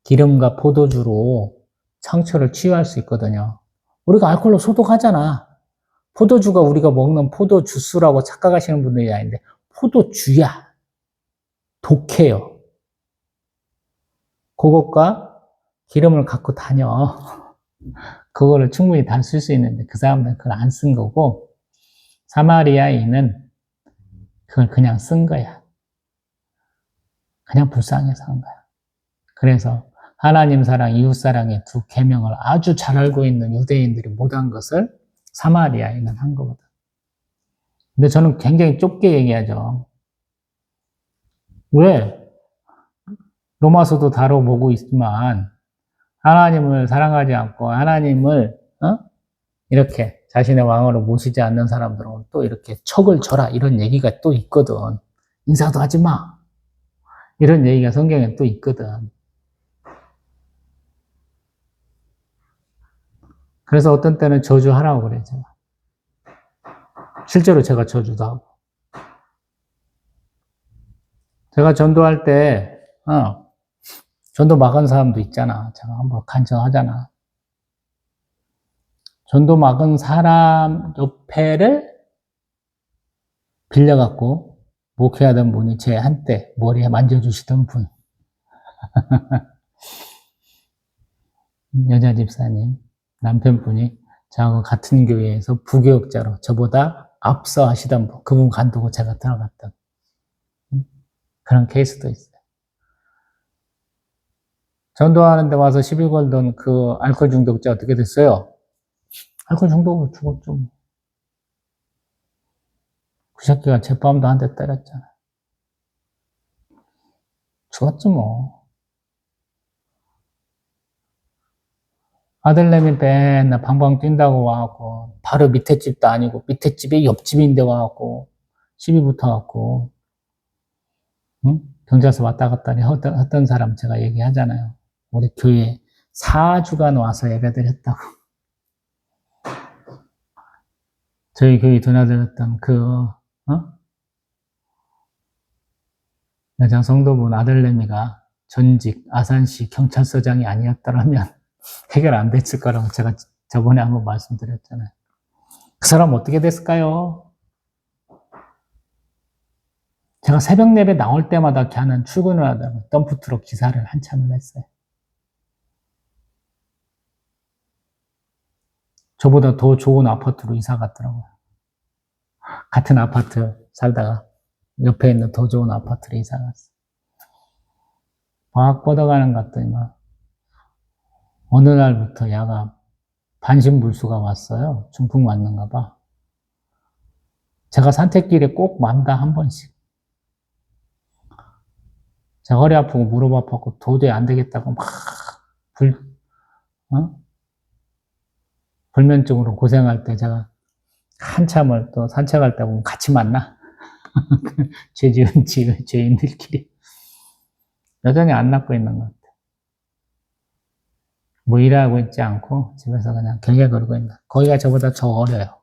기름과 포도주로 상처를 치유할 수 있거든요. 우리가 알코올로 소독하잖아. 포도주가 우리가 먹는 포도 주스라고 착각하시는 분들이 아닌데 포도주야. 독해요. 그것과 기름을 갖고 다녀. 그거를 충분히 다 쓸 수 있는데 그 사람들은 그걸 안 쓴 거고 사마리아인은 그걸 그냥 쓴 거야. 그냥 불쌍해서 한 거야. 그래서 하나님 사랑, 이웃 사랑의 두 계명을 아주 잘 알고 있는 유대인들이 못한 것을 사마리아인은 한 거거든. 근데 저는 굉장히 좁게 얘기하죠. 왜? 로마서도 다뤄보고 있지만 하나님을 사랑하지 않고 하나님을 이렇게 자신의 왕으로 모시지 않는 사람들은 또 이렇게 척을 져라 이런 얘기가 또 있거든. 인사도 하지 마. 이런 얘기가 성경에 또 있거든. 그래서 어떤 때는 저주하라고 그래, 제가. 실제로 제가 저주도 하고. 제가 전도할 때, 전도 막은 사람도 있잖아. 제가 한번 간청하잖아. 전도 막은 사람 옆에를 빌려갖고 목회하던 분이 제 한때 머리에 만져주시던 분. 여자 집사님, 남편분이 저하고 같은 교회에서 부교육자로 저보다 앞서 하시던 분, 그분 간두고 제가 들어갔던 그런 케이스도 있어요. 전도하는데 와서 시비 걸던 그 알코올 중독자 어떻게 됐어요? 알코올 중독으로 죽었죠. 그 새끼가 제밤도 한 대 때렸잖아. 죽었지 뭐. 아들내미 맨날 방방 뛴다고 와갖고 바로 밑에 집도 아니고 밑에 집이 옆집인데 와갖고 시비 붙어갖고 응? 경찰서 왔다 갔다 했던 사람 제가 얘기하잖아요. 우리 교회 4주간 와서 예배드렸다고. 저희 교회 드나들었던 그 여자 성도분 아들내미가 전직 아산시 경찰서장이 아니었더라면 해결 안 됐을 거라고 제가 저번에 한번 말씀드렸잖아요. 그 사람 어떻게 됐을까요? 제가 새벽 예배 나올 때마다 걔는 출근을 하다가 덤프트럭 기사를 한참을 했어요. 저보다 더 좋은 아파트로 이사 갔더라고요. 같은 아파트 살다가 옆에 있는 더 좋은 아파트로 이사 갔어요. 막 뻗어가는 것 같더니만 어느 날부터 야가 반신불수가 왔어요. 중풍 왔는가 봐. 제가 산책길에 꼭 만다 한 번씩. 제가 허리 아프고 무릎 아프고 도저히 안 되겠다고 막 불면증으로 고생할 때 제가 한참을 또 산책할 때 보면 같이 만나. 죄 지은 죄인들끼리. 여전히 안 낫고 있는 것 같아요. 뭐 일하고 있지 않고 집에서 그냥 경계 걸고 있는. 거기가 저보다 저 어려요.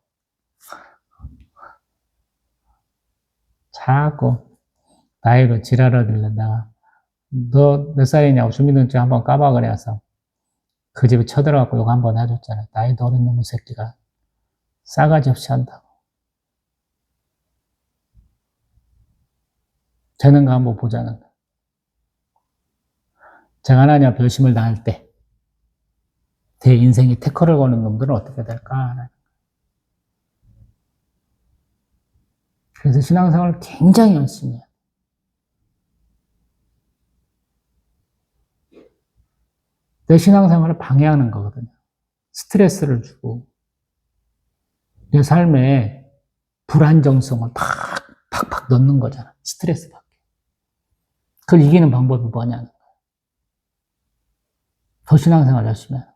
자꾸 나이로 지랄하길래다가 너 몇 살이냐고 주민등록증 한번 까박을 해서 그 집에 쳐들어가고 욕 한번 해줬잖아요. 나이도 어린 놈의 새끼가 싸가지 없이 한다고. 되는가 한번 보자는 거. 제가 하나님 별심을 당할 때 제 인생에 태클을 거는 놈들은 어떻게 될까? 그래서 신앙생활을 굉장히 열심히 해요. 내 신앙생활을 방해하는 거거든요. 스트레스를 주고 내 삶에 불안정성을 팍팍 넣는 거잖아. 스트레스 받게. 그걸 이기는 방법이 뭐냐는 거야. 더 신앙생활 열심히 해요.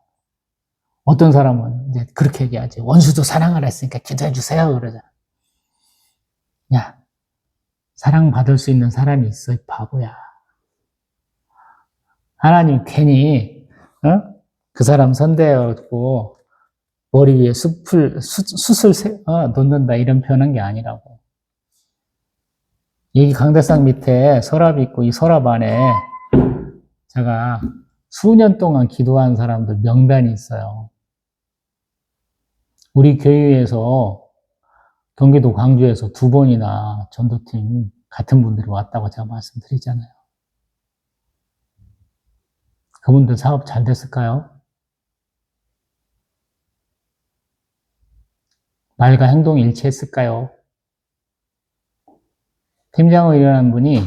어떤 사람은 이제 그렇게 얘기하지. 원수도 사랑하라 했으니까 기도해 주세요. 그러잖아. 야, 사랑받을 수 있는 사람이 있어, 이 바보야. 하나님 괜히 그 사람 선대하고 머리 위에 숯을 놓는다 이런 표현한 게 아니라고. 여기 강대상 밑에 서랍이 있고 이 서랍 안에 제가 수년 동안 기도한 사람들 명단이 있어요. 우리 교회에서 경기도 광주에서 2번이나 전도팀 같은 분들이 왔다고 제가 말씀드리잖아요. 그분들 사업 잘 됐을까요? 말과 행동이 일치했을까요? 팀장을 분이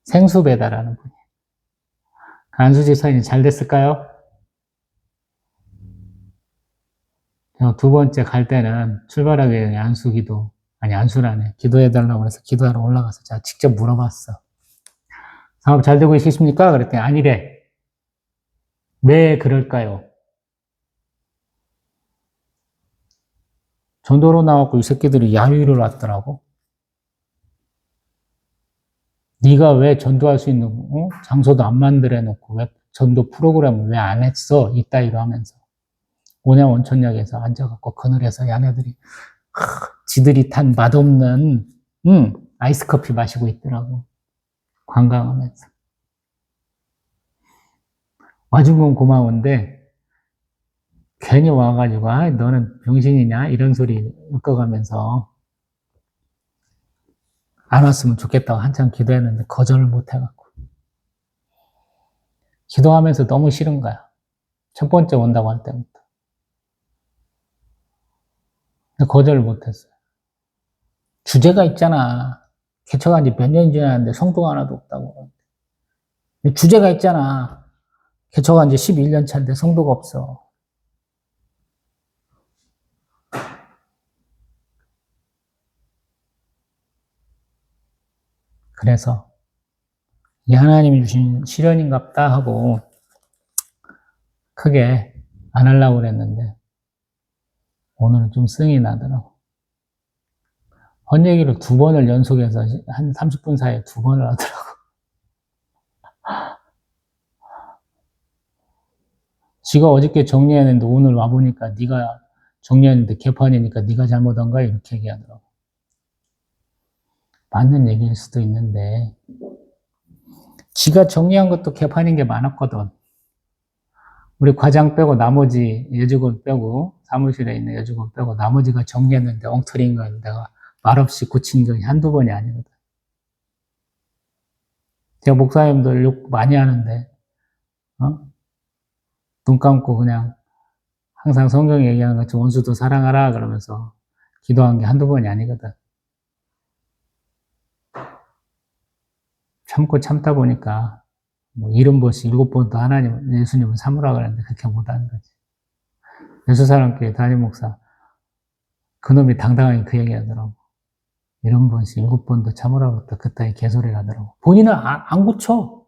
생수 배달하는 분이에요. 안수지 사인이 잘 됐을까요? 2번째 갈 때는 출발하기 전에 안수라네. 기도해달라고 해서 기도하러 올라가서 제가 직접 물어봤어. 사업 잘 되고 있으십니까? 그랬더니 아니래. 왜 그럴까요? 전도로 나왔고 이 새끼들이 야유를 왔더라고. 네가 왜 전도할 수 있는 장소도 안 만들어 놓고 왜 전도 프로그램을 왜 안 했어? 이따위로 하면서. 온양 온천역에서 앉아갖고 그늘에서 야네들이 지들이 탄 맛없는 아이스 커피 마시고 있더라고. 관광하면서. 와준 건 고마운데 괜히 와가지고 너는 병신이냐? 이런 소리 엮어가면서 안 왔으면 좋겠다고 한참 기도했는데 거절을 못 해갖고 기도하면서 너무 싫은 거야. 첫 번째 온다고 할 때부터. 근데 거절을 못했어요. 주제가 있잖아. 개척한 지 몇 년이 지났는데 성도가 하나도 없다고. 주제가 있잖아. 개척한 지 11년 차인데 성도가 없어. 그래서 이게 하나님이 주신 시련인갑다 하고 크게 안 하려고 그랬는데 오늘은 좀 승이 나더라고. 헌얘기를 2번을 연속해서 한 30분 사이에 2번을 하더라고. 지가 어저께 정리했는데 오늘 와보니까 네가 정리했는데 개판이니까 네가 잘못한 거야 이렇게 얘기하더라고. 맞는 얘기일 수도 있는데 지가 정리한 것도 개판인 게 많았거든. 우리 과장 빼고 나머지 여직원 빼고 사무실에 있는 여직원 빼고 나머지가 정리했는데 엉터리인 건 내가 말없이 고친 게 한두 번이 아니거든. 제가 목사님들 욕 많이 하는데 눈 감고 그냥 항상 성경에 얘기하는 것처럼 원수도 사랑하라 그러면서 기도한 게 한두 번이 아니거든. 참고 참다 보니까 뭐 70번씩 7번도 하나님, 예수님은 삼으라 그랬는데 그렇게 못하는 거지. 예수사람교회 담임 목사 그놈이 당당하게 그 얘기 하더라고. 70번씩 7번도 참으라 그랬다. 그따위 개소리를 하더라고. 본인은 안 고쳐.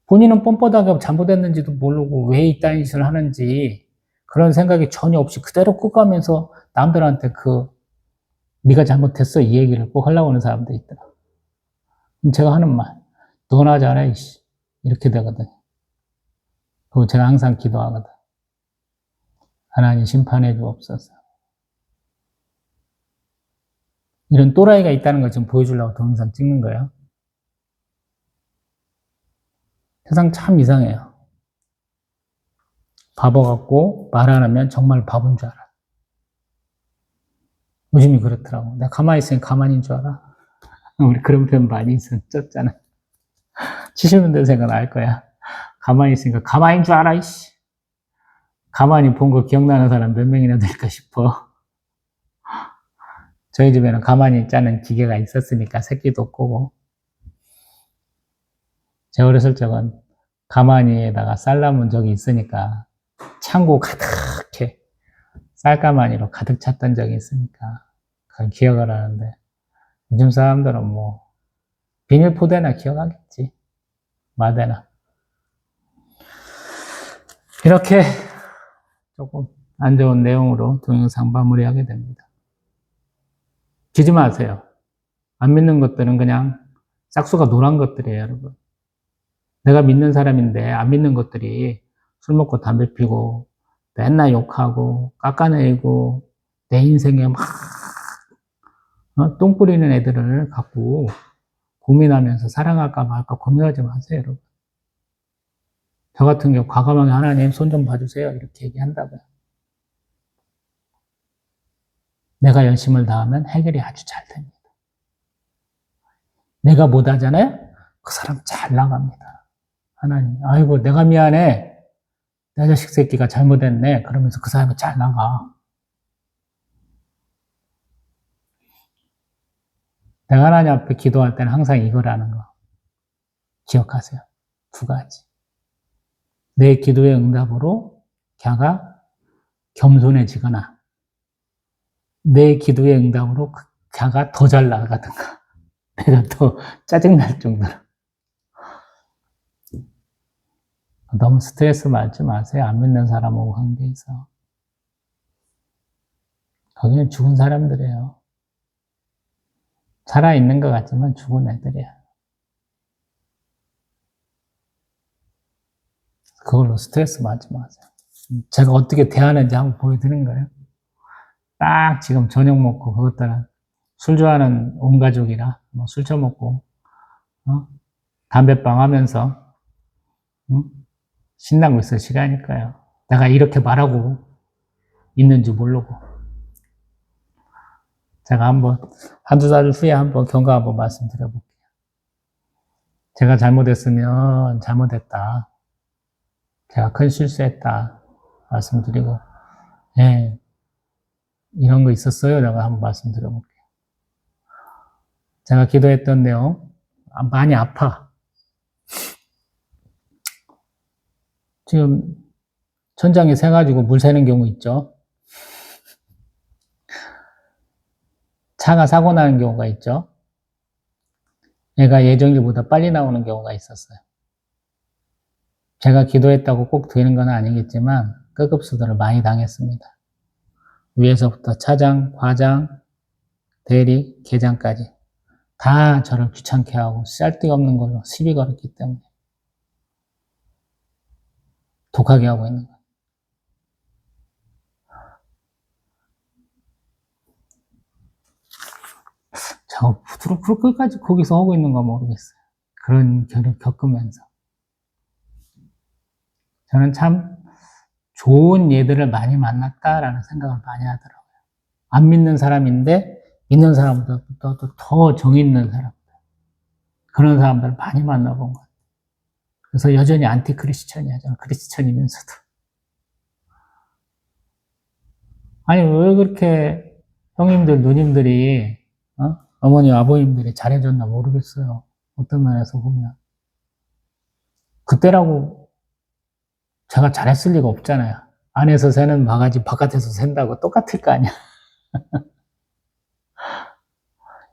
본인은 뻔뻔하게 잘못했는지도 모르고 왜 이따위 짓을 하는지 그런 생각이 전혀 없이 그대로 꾹 가면서 남들한테 네가 잘못했어 이 얘기를 꼭 하려고 하는 사람도 있더라. 그럼 제가 하는 말, 너나 잘해 이씨 이렇게 되거든. 그리고 제가 항상 기도하거든. 하나님 심판해 주옵소서. 이런 또라이가 있다는 걸 좀 보여주려고 동영상 찍는 거예요. 세상 참 이상해요. 바보 같고 말 안 하면 정말 바보인 줄 알아. 요즘이 그렇더라고. 내가 가만히 있으니 가만히인 줄 알아. 우리 그런 표현 많이 썼잖아. 70년대생은 알 거야. 가만히 있으니까 가만히인 줄 알아, 이씨. 가만히 본 거 기억나는 사람 몇 명이나 될까 싶어. 저희 집에는 가만히 짜는 기계가 있었으니까 새끼도 꼬고. 제가 어렸을 적은 가만히에다가 쌀 남은 적이 있으니까 창고 가득해. 쌀가마니로 가득 찼던 적이 있으니까 그걸 기억을 하는데 요즘 사람들은 뭐 비닐포대나 기억하겠지. 마대나. 이렇게 조금 안 좋은 내용으로 동영상 마무리하게 됩니다. 기지 마세요. 안 믿는 것들은 그냥 짝수가 노란 것들이에요, 여러분. 내가 믿는 사람인데 안 믿는 것들이 술 먹고 담배 피고 맨날 욕하고 깎아내리고 내 인생에 막 똥 뿌리는 애들을 갖고 고민하면서 사랑할까 말까 고민하지 마세요, 여러분. 저 같은 경우 과감하게 하나님 손 좀 봐주세요 이렇게 얘기한다고요. 내가 열심을 다하면 해결이 아주 잘 됩니다. 내가 못하잖아요? 그 사람 잘 나갑니다. 하나님, 아이고 내가 미안해. 내 자식 새끼가 잘못했네. 그러면서 그 사람이 잘 나가. 내가 하나님 앞에 기도할 때는 항상 이거라는 거 기억하세요. 2가지. 내 기도의 응답으로 걔가 겸손해지거나 내 기도의 응답으로 걔가 더 잘 나가든가 내가 더 짜증날 정도로. 너무 스트레스 받지 마세요. 안 믿는 사람하고 관계에서. 거기는 죽은 사람들이에요. 살아있는 것 같지만 죽은 애들이야. 그걸로 스트레스 받지 마세요. 제가 어떻게 대하는지 한번 보여드리는 거예요. 딱 지금 저녁 먹고 그것들은 술 좋아하는 온 가족이라 뭐 술 처먹고 담배빵 하면서 신나고 있을 시간일까요? 내가 이렇게 말하고 있는 줄 모르고 제가 한번 한두 달 후에 한번 경과 한번 말씀드려볼게요. 제가 잘못했으면 잘못했다. 제가 큰 실수했다. 말씀드리고, 예, 이런 거 있었어요. 내가 한번 말씀드려볼게요. 제가 기도했던 내용, 많이 아파. 지금 천장에 새가지고 물 새는 경우 있죠. 차가 사고 나는 경우가 있죠. 얘가 예정일보다 빨리 나오는 경우가 있었어요. 제가 기도했다고 꼭 되는 건 아니겠지만 급급수들을 많이 당했습니다. 위에서부터 차장, 과장, 대리, 계장까지 다 저를 귀찮게 하고 쓸데없는 걸로 시비 걸었기 때문에 독하게 하고 있는 거예요. 저 부드럽고 끝까지 거기서 하고 있는 거 모르겠어요. 그런 결을 겪으면서. 저는 참 좋은 예들을 많이 만났다라는 생각을 많이 하더라고요. 안 믿는 사람인데 믿는 사람보다 더 정 있는 사람들. 그런 사람들을 많이 만나본 것 같아요. 그래서 여전히 안티 크리스천이야. 저는 크리스천이면서도. 아니 왜 그렇게 형님들 누님들이 어머니 아버님들이 잘해줬나 모르겠어요. 어떤 면에서 보면 그때라고 제가 잘했을 리가 없잖아요. 안에서 새는 바가지 바깥에서 샌다고 똑같을 거 아니야.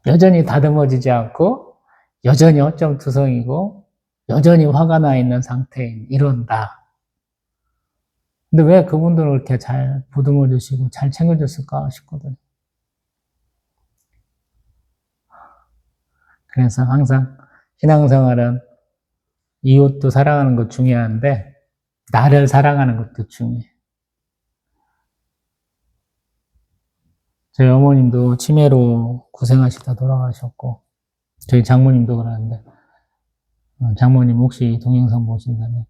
여전히 다듬어지지 않고 여전히 어점투성이고 여전히 화가 나 있는 상태인 이런다. 근데 왜 그분들을 그렇게 잘 보듬어 주시고 잘 챙겨줬을까 싶거든요. 그래서 항상 신앙생활은 이웃도 사랑하는 것 중요한데 나를 사랑하는 것도 중요해요. 저희 어머님도 치매로 고생하시다 돌아가셨고 저희 장모님도 그러는데 장모님 혹시 동영상 보신다면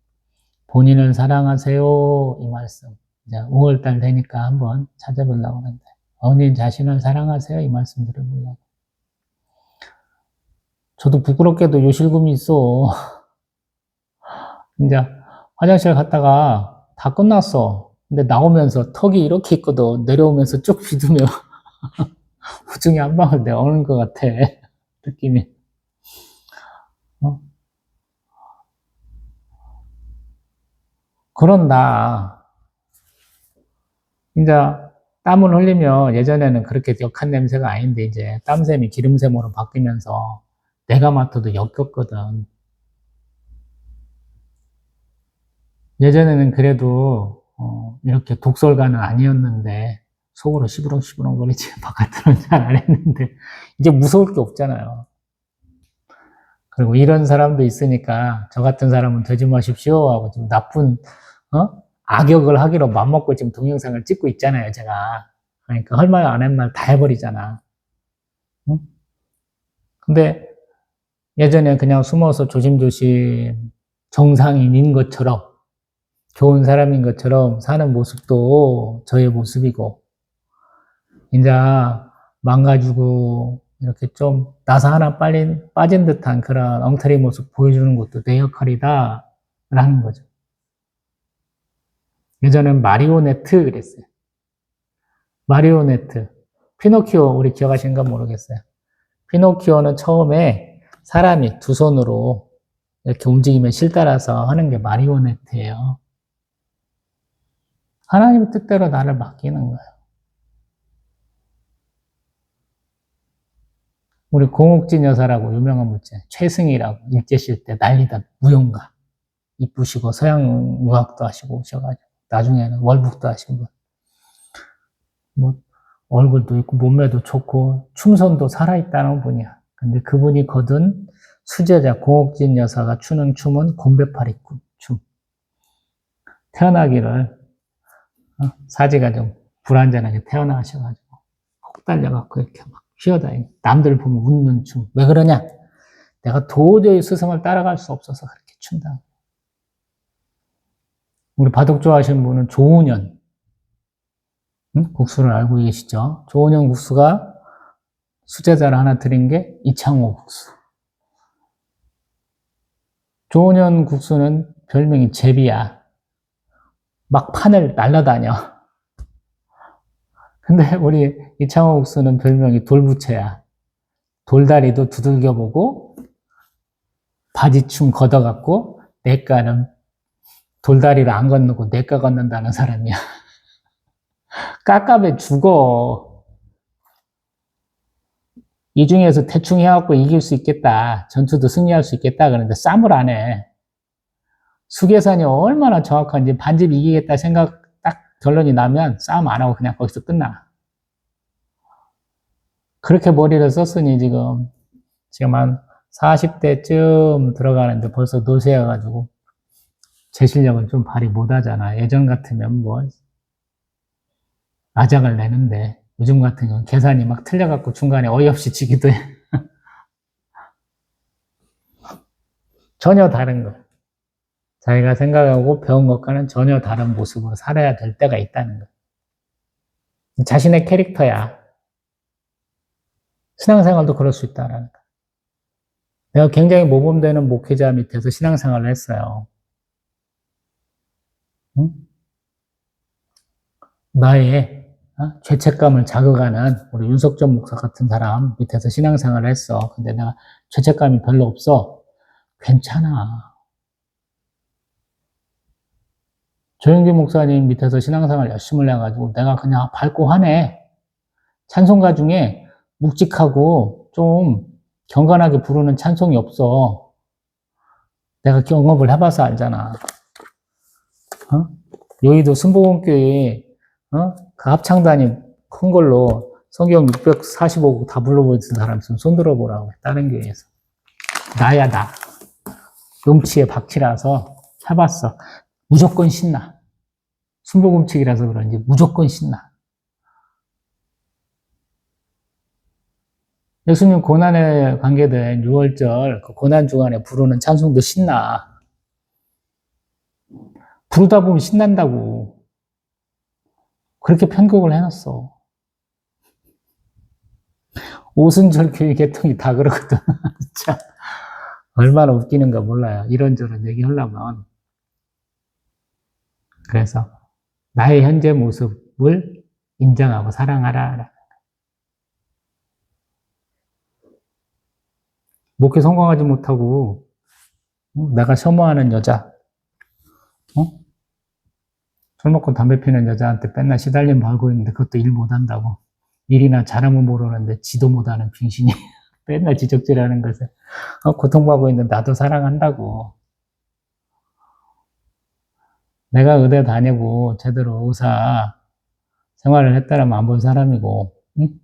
본인을 사랑하세요 이 말씀 이제 5월달 되니까 한번 찾아보려고 하는데 어머님 자신을 사랑하세요 이 말씀 드려보려고. 저도 부끄럽게도 요실금이 있어. 이제 화장실 갔다가 다 끝났어. 근데 나오면서 턱이 이렇게 있거든. 내려오면서 쭉 비두면 후중이 한 방울 내오는 것 같아. 느낌이. 그런다. 이제 땀을 흘리면 예전에는 그렇게 역한 냄새가 아닌데 이제 땀샘이 기름샘으로 바뀌면서 내가 맡아도 역겹거든. 예전에는 그래도 이렇게 독설가는 아니었는데 속으로 시부렁시부렁 거리지 바깥으로는 잘 안 했는데 이제 무서울 게 없잖아요. 그리고 이런 사람도 있으니까 저 같은 사람은 되지 마십시오 하고 좀 나쁜 악역을 하기로 맘먹고 지금 동영상을 찍고 있잖아요, 제가. 그러니까 할 말 안 한 말 다 해버리잖아. 응? 근데 예전에 그냥 숨어서 조심조심 정상인인 것처럼 좋은 사람인 것처럼 사는 모습도 저의 모습이고 이제 망가지고 이렇게 좀 나사 하나 빠진 듯한 그런 엉터리 모습 보여주는 것도 내 역할이다 라는 거죠. 예전엔 마리오네트 그랬어요. 마리오네트. 피노키오 우리 기억하시는가 모르겠어요. 피노키오는 처음에 사람이 두 손으로 이렇게 움직이면 실 따라서 하는 게 마리오네트예요. 하나님 뜻대로 나를 맡기는 거예요. 우리 공옥진 여사라고 유명한 분 있잖아요. 최승희라고 일제시대 때 난리던 무용가. 이쁘시고 서양 유학도 하시고 오셔가지고 나중에는 월북도 하신 분. 뭐 얼굴도 있고 몸매도 좋고 춤선도 살아있다는 분이야. 근데 그분이 거둔 수제자 공옥진 여사가 추는 춤은 곰배파리 춤. 태어나기를 사지가 좀 불안전하게 태어나셔가지고 콕 달려갖고 이렇게 막 휘어다니고 남들 보면 웃는 춤. 왜 그러냐? 내가 도저히 스승을 따라갈 수 없어서 그렇게 춘다. 우리 바둑 좋아하시는 분은 조은현 국수를 알고 계시죠? 조은현 국수가 수제자를 하나 드린 게 이창호 국수. 조은현 국수는 별명이 제비야. 막 판을 날라다녀. 근데 우리 이창호 국수는 별명이 돌부처야. 돌다리도 두들겨보고 바지춤 걷어갖고 내과는 돌다리를 안 건너고 내과 걷는다는 사람이야. 깝깝해 죽어. 이 중에서 대충 해갖고 이길 수 있겠다. 전투도 승리할 수 있겠다. 그런데 싸움을 안 해. 수계산이 얼마나 정확한지 반집 이기겠다 생각 딱 결론이 나면 싸움 안 하고 그냥 거기서 끝나. 그렇게 머리를 썼으니 지금 한 40대쯤 들어가는데 벌써 노쇠해가지고 제 실력은 좀 발휘 못하잖아. 예전 같으면 뭐 아작을 내는데 요즘 같은 경우는 계산이 막 틀려갖고 중간에 어이없이 지기도 해. 전혀 다른 거. 자기가 생각하고 배운 것과는 전혀 다른 모습으로 살아야 될 때가 있다는 거. 자신의 캐릭터야. 신앙생활도 그럴 수 있다라는 거. 내가 굉장히 모범되는 목회자 밑에서 신앙생활을 했어요. 응? 나의 죄책감을 자극하는 우리 윤석전 목사 같은 사람 밑에서 신앙생활을 했어. 근데 내가 죄책감이 별로 없어. 괜찮아. 조영기 목사님 밑에서 신앙생활 열심히 해가지고 내가 그냥 밝고 화내. 찬송가 중에 묵직하고 좀 경건하게 부르는 찬송이 없어. 내가 경험을 해봐서 알잖아. 여의도 순복음교회 그 합창단이 큰 걸로 성경 645곡 다 불러보는 사람 있으면 손 들어보라고. 다른 교회에서. 나야 나. 음치에 박치라서 해봤어. 무조건 신나. 순복음측이라서 그런지 무조건 신나. 예수님 고난에 관계된 6월절 그 고난 주간에 부르는 찬송도 신나. 부르다 보면 신난다고. 그렇게 편곡을 해놨어. 오순절 교회 개통이 다 그러거든. 진짜 얼마나 웃기는가 몰라요. 이런저런 얘기하려면. 그래서 나의 현재 모습을 인정하고 사랑하라. 목회 성공하지 못하고 내가 혐오하는 여자, 술 먹고 담배 피는 여자한테 맨날 시달림 받고 있는데 그것도 일 못한다고. 일이나 잘하면 모르는데 지도 못하는 빙신이 맨날 지적질하는 것에 고통받고 있는데 나도 사랑한다고. 내가 의대 다니고 제대로 의사 생활을 했다라면 안 본 사람이고, 응?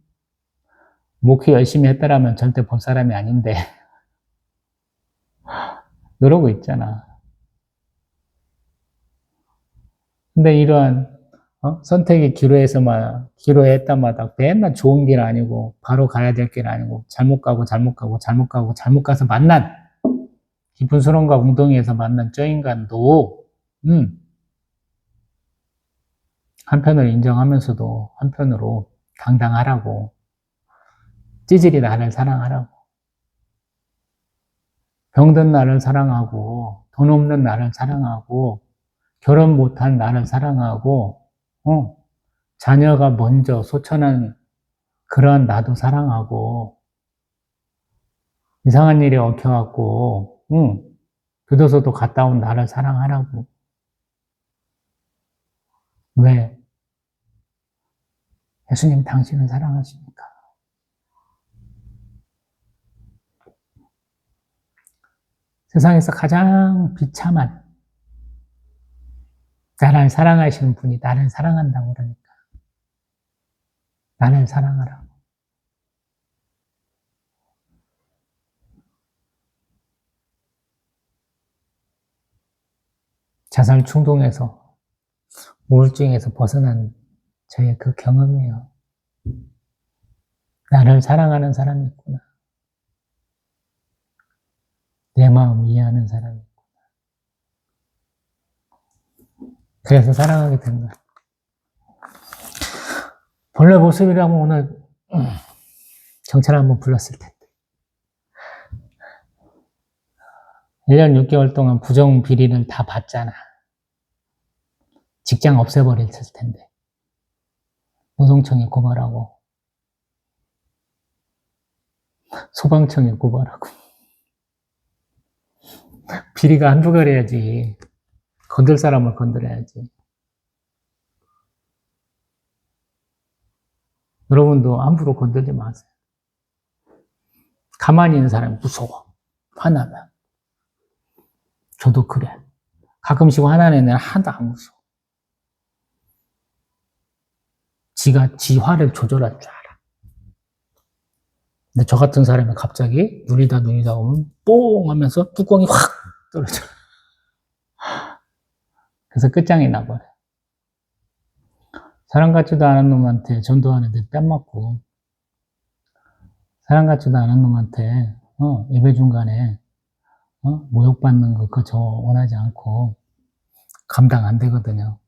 목회 열심히 했다라면 절대 본 사람이 아닌데 이러고 있잖아. 근데 이러한 선택의 기로에 했다마다 맨날 좋은 길 아니고 바로 가야 될 길 아니고 잘못 가서 만난 깊은 수렁과 웅덩이에서 만난 저 인간도 한편으로 인정하면서도 한편으로 당당하라고, 찌질이 나를 사랑하라고, 병든 나를 사랑하고 돈 없는 나를 사랑하고 결혼 못한 나를 사랑하고 자녀가 먼저 소천한 그런 나도 사랑하고 이상한 일이 얽혀갖고 교도소도 갔다 온 나를 사랑하라고. 왜? 예수님 당신을 사랑하십니까? 세상에서 가장 비참한 나를 사랑하시는 분이 나를 사랑한다고 그러니까. 나를 사랑하라고. 자살 충동에서, 우울증에서 벗어난 저의 그 경험이에요. 나를 사랑하는 사람이 있구나. 내 마음 이해하는 사람이 있구나. 그래서 사랑하게 된 거야. 본래 모습이라면 오늘 경찰 한번 불렀을 텐데. 1년 6개월 동안 부정 비리를 다 봤잖아. 직장 없애버릴 텐데. 노동청에 고발하고, 소방청에 고발하고. 비리가 한두 가지야지. 건들 사람을 건드려야지. 여러분도 함부로 건들지 마세요. 가만히 있는 사람이 무서워. 화나면. 저도 그래. 가끔씩 화나는 애는 하나도 안 무서워. 지가 지 화를 조절할 줄 알아. 근데 저 같은 사람이 갑자기 누리다 오면 뽕 하면서 뚜껑이 확 떨어져. 그래서 끝장이 나버려. 사람 같지도 않은 놈한테 전도하는데 뺨 맞고, 사람 같지도 않은 놈한테 예배 중간에 모욕받는 거 그거 저 원하지 않고 감당 안 되거든요.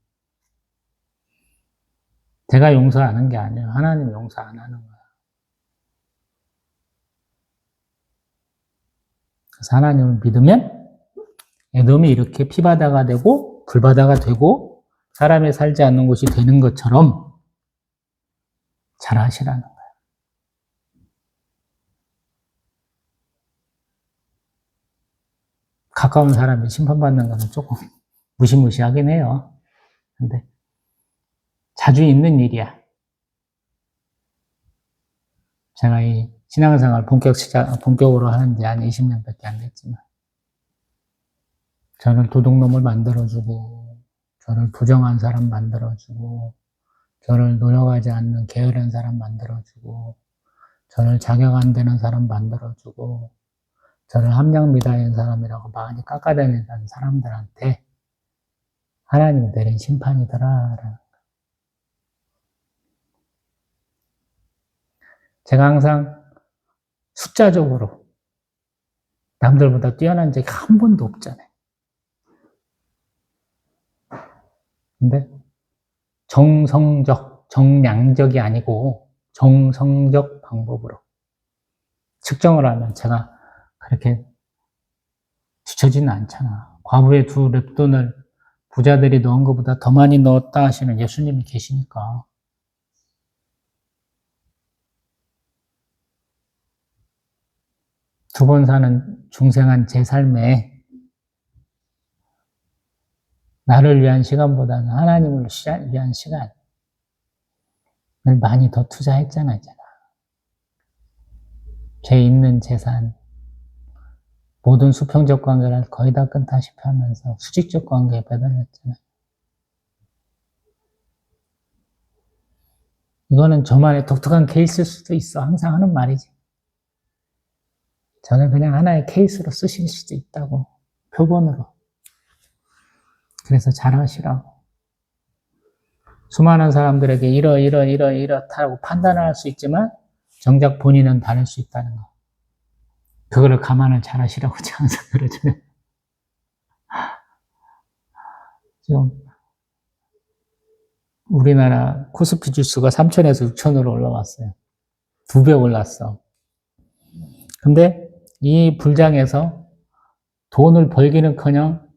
제가 용서하는 게 아니에요. 하나님 용서 안 하는 거예요. 그래서 하나님을 믿으면 에돔이 이렇게 피바다가 되고 불바다가 되고 사람이 살지 않는 곳이 되는 것처럼 잘 하시라는 거예요. 가까운 사람이 심판받는 것은 조금 무시무시하긴 해요. 근데 자주 있는 일이야. 제가 이 신앙생활 본격으로 하는 지 한 20년밖에 안 됐지만, 저를 도둑놈을 만들어주고, 저를 부정한 사람 만들어주고, 저를 노력하지 않는 게으른 사람 만들어주고, 저를 자격 안 되는 사람 만들어주고, 저를 함량미다인 사람이라고 많이 깎아다니는 사람들한테 하나님이 내린 심판이더라. 제가 항상 숫자적으로 남들보다 뛰어난 적이 한 번도 없잖아요. 근데 정성적, 정량적이 아니고 정성적 방법으로 측정을 하면 제가 그렇게 뒤처지는 않잖아. 과부의 2 렙돈을 부자들이 넣은 것보다 더 많이 넣었다 하시는 예수님이 계시니까. 두 번 사는 중생한 제 삶에 나를 위한 시간보다는 하나님을 위한 시간을 많이 더 투자했잖아요, 제가. 제 있는 재산, 모든 수평적 관계를 거의 다 끊다시피 하면서 수직적 관계에 배달했잖아요. 이거는 저만의 독특한 케이스일 수도 있어. 항상 하는 말이지. 저는 그냥 하나의 케이스로 쓰실 수도 있다고. 표본으로. 그래서 잘하시라고. 수많은 사람들에게 이렇다고 판단을 할 수 있지만 정작 본인은 다를 수 있다는 거. 그거를 감안을 잘 하시라고 제가 항상 그러잖아요. 지금 우리나라 코스피 지수가 3,000에서 6,000으로 올라왔어요. 2배 올랐어. 근데 이 불장에서 돈을 벌기는커녕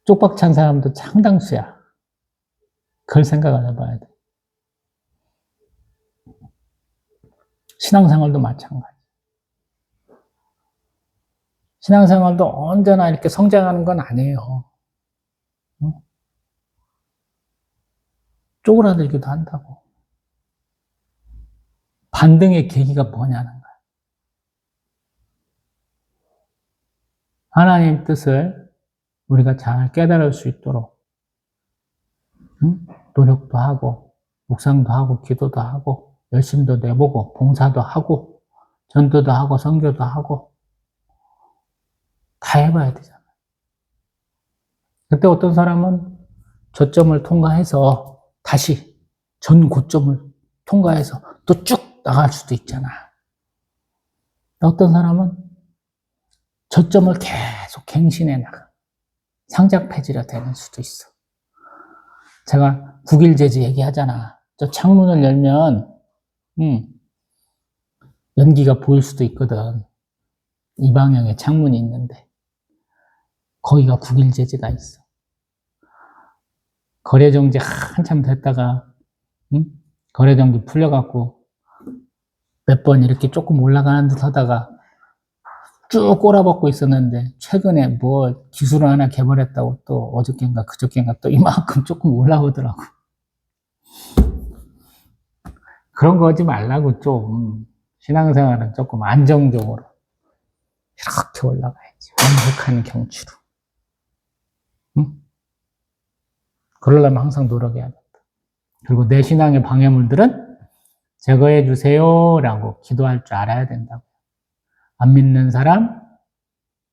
쪽박 찬 사람도 상당수야. 그걸 생각을 해봐야 돼. 신앙생활도 마찬가지. 신앙생활도 언제나 이렇게 성장하는 건 아니에요. 쪼그라들기도 한다고. 반등의 계기가 뭐냐는 거야. 하나님 뜻을 우리가 잘 깨달을 수 있도록 노력도 하고 묵상도 하고 기도도 하고 열심도 내보고 봉사도 하고 전도도 하고 선교도 하고 다 해봐야 되잖아. 그때 어떤 사람은 저점을 통과해서 다시 전 고점을 통과해서 또 쭉 나갈 수도 있잖아. 어떤 사람은 저점을 계속 갱신해 나가. 상작폐지가 되는 수도 있어. 제가 국일제지 얘기하잖아. 저 창문을 열면 연기가 보일 수도 있거든. 이 방향에 창문이 있는데 거기가 국일제지가 있어. 거래정지 한참 됐다가 거래정지 풀려갖고 몇 번 이렇게 조금 올라가는 듯 하다가 쭉 꼬라박고 있었는데 최근에 뭐 기술을 하나 개발했다고 또 어저께인가 그저께인가 또 이만큼 조금 올라오더라고. 그런 거 하지 말라고 좀. 신앙생활은 조금 안정적으로 이렇게 올라가야지. 완벽한 경치로. 응? 그러려면 항상 노력해야 된다. 그리고 내 신앙의 방해물들은 제거해 주세요라고 기도할 줄 알아야 된다고. 안 믿는 사람,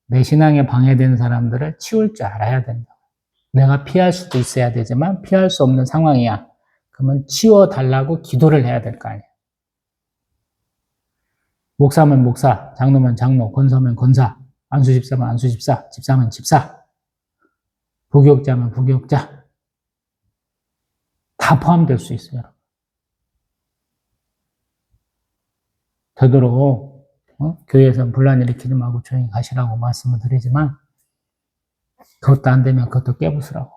내 신앙에 방해된 사람들을 치울 줄 알아야 된다고. 내가 피할 수도 있어야 되지만 피할 수 없는 상황이야. 그러면 치워달라고 기도를 해야 될 거 아니야. 목사면 목사, 장로면 장로, 권사면 권사, 안수집사면 안수집사, 집사면 집사, 부교육자면 부교육자. 다 포함될 수 있어요. 되도록 교회에서는 분란 일으키지 말고 조용히 가시라고 말씀을 드리지만 그것도 안 되면 그것도 깨부수라고.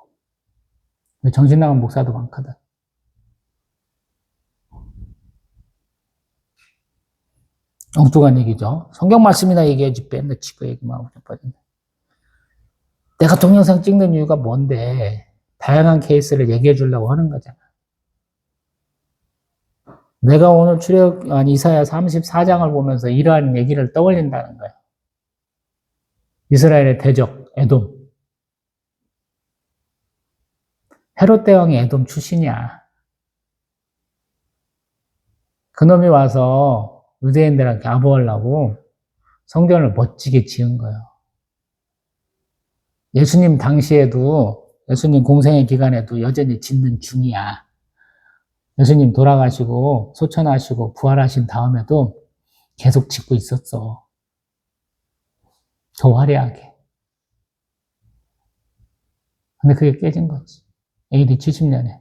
정신 나간 목사도 많거든. 엉뚱한 얘기죠. 성경 말씀이나 얘기해야지 맨날 지거 얘기만 하고 자빠진다. 내가 동영상 찍는 이유가 뭔데 다양한 케이스를 얘기해 주려고 하는 거잖아. 내가 오늘 이사야 34장을 보면서 이러한 얘기를 떠올린다는 거야. 이스라엘의 대적 에돔. 헤롯 대왕이 에돔 출신이야. 그놈이 와서 유대인들한테 아부하려고 성전을 멋지게 지은 거예요. 예수님 당시에도, 예수님 공생의 기간에도 여전히 짓는 중이야. 예수님 돌아가시고 소천하시고 부활하신 다음에도 계속 짓고 있었어. 더 화려하게. 근데 그게 깨진 거지. AD 70년에.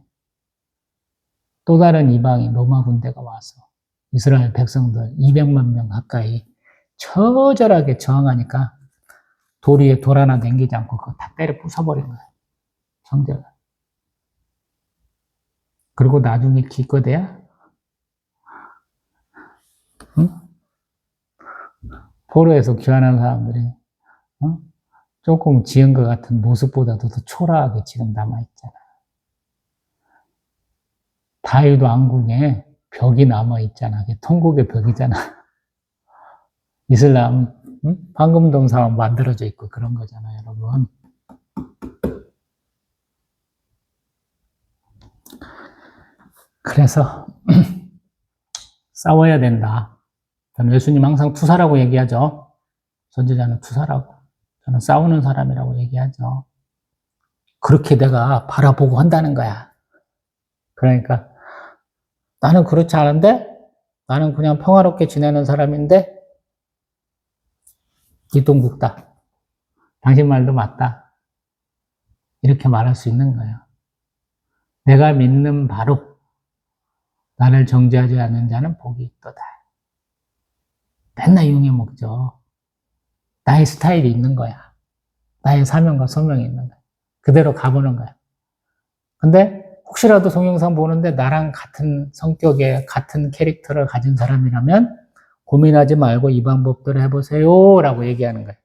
또 다른 이방인 로마 군대가 와서 이스라엘 백성들 200만 명 가까이 처절하게 저항하니까 돌 위에 돌 하나 남기지 않고 그거 다 때려 부숴버린 거야. 성전을. 그리고 나중에 기껏해야 포로에서 귀환한 사람들이 조금 지은 것 같은 모습보다도 더 초라하게 지금 남아있잖아. 다윗 왕궁에 벽이 남아있잖아. 그게 통곡의 벽이잖아. 이슬람 황금동 사원 만들어져 있고 그런 거잖아, 여러분. 그래서 싸워야 된다. 저는 예수님 항상 투사라고 얘기하죠. 선지자는 투사라고. 저는 싸우는 사람이라고 얘기하죠. 그렇게 내가 바라보고 한다는 거야. 그러니까 나는 그렇지 않은데 나는 그냥 평화롭게 지내는 사람인데 이동국다. 당신 말도 맞다. 이렇게 말할 수 있는 거예요. 내가 믿는 바로 나를 정죄하지 않는 자는 복이 있도다. 맨날 이용해 먹죠. 나의 스타일이 있는 거야. 나의 사명과 소명이 있는 거야. 그대로 가보는 거야. 근데 혹시라도 동영상 보는데 나랑 같은 성격의 같은 캐릭터를 가진 사람이라면 고민하지 말고 이 방법대로 해보세요 라고 얘기하는 거예요.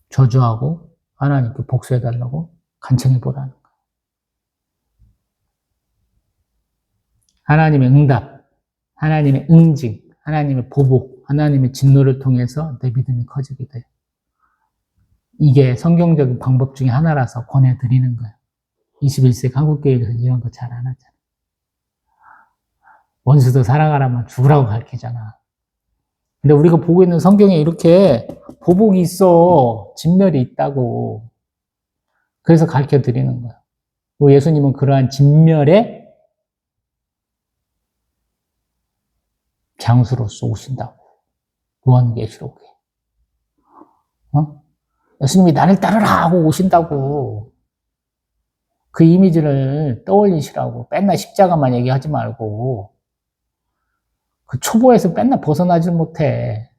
저주하고 하나님께 복수해달라고 간청해보라는 거예요. 하나님의 응답, 하나님의 응징, 하나님의 보복, 하나님의 진노를 통해서 내 믿음이 커지게 돼요. 이게 성경적인 방법 중에 하나라서 권해드리는 거예요. 21세기 한국교회에서 이런 거 잘 안 하잖아. 원수도 사랑하라면 죽으라고 가르치잖아. 근데 우리가 보고 있는 성경에 이렇게 보복이 있어. 진멸이 있다고. 그래서 가르쳐 드리는 거야. 그리고 예수님은 그러한 진멸의 장수로서 오신다고. 요한계시록에. 예수님이 나를 따르라 하고 오신다고. 그 이미지를 떠올리시라고. 맨날 십자가만 얘기하지 말고. 그 초보에서 맨날 벗어나지 못해.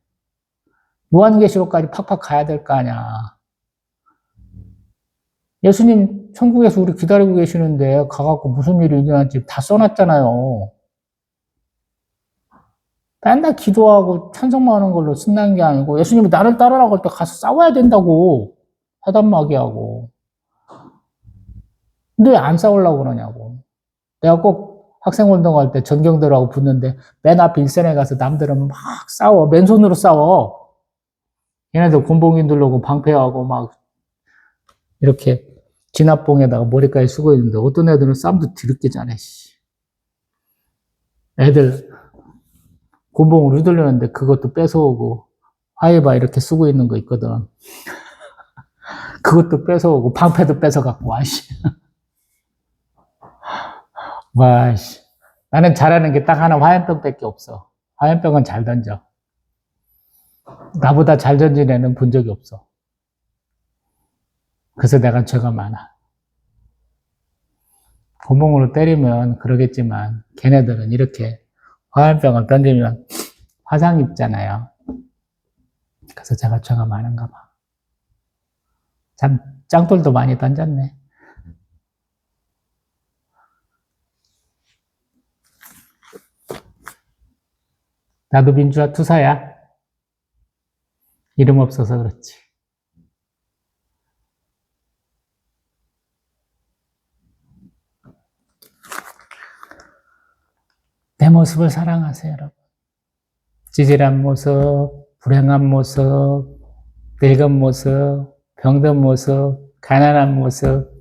요한계시록까지 팍팍 가야 될 거 아니야. 예수님 천국에서 우리 기다리고 계시는데 가갖고 무슨 일이 일어날지 다 써놨잖아요. 맨날 기도하고 찬송만 하는 걸로 신나는 게 아니고 예수님이 나를 따르라고 할 때 가서 싸워야 된다고. 사단마귀하고. 근데 왜 안 싸우려고 그러냐고. 내가 꼭 학생운동할 때 전경들하고 붙는데 맨 앞에 일선에 가서 남들은 막 싸워. 맨손으로 싸워. 얘네들 곤봉이 누르고 방패하고 막 이렇게 진압봉에다가 머리까지 쓰고 있는데 어떤 애들은 싸움도 드럽게 잘해. 애들 곤봉을 휘둘르는데 그것도 뺏어오고 화이바 이렇게 쓰고 있는 거 있거든. 그것도 뺏어오고 방패도 뺏어갖고 와씨. 와씨. 나는 잘하는 게 딱 하나 화염병밖에 없어. 화염병은 잘 던져. 나보다 잘 던진 애는 본 적이 없어. 그래서 내가 죄가 많아. 곤봉으로 때리면 그러겠지만 걔네들은 이렇게 화염병을 던지면 화상 입잖아요. 그래서 제가 죄가 많은가 봐. 참 짱돌도 많이 던졌네. 나도 민주화 투사야. 이름 없어서 그렇지. 내 모습을 사랑하세요, 여러분. 찌질한 모습, 불행한 모습, 늙은 모습, 병든 모습, 가난한 모습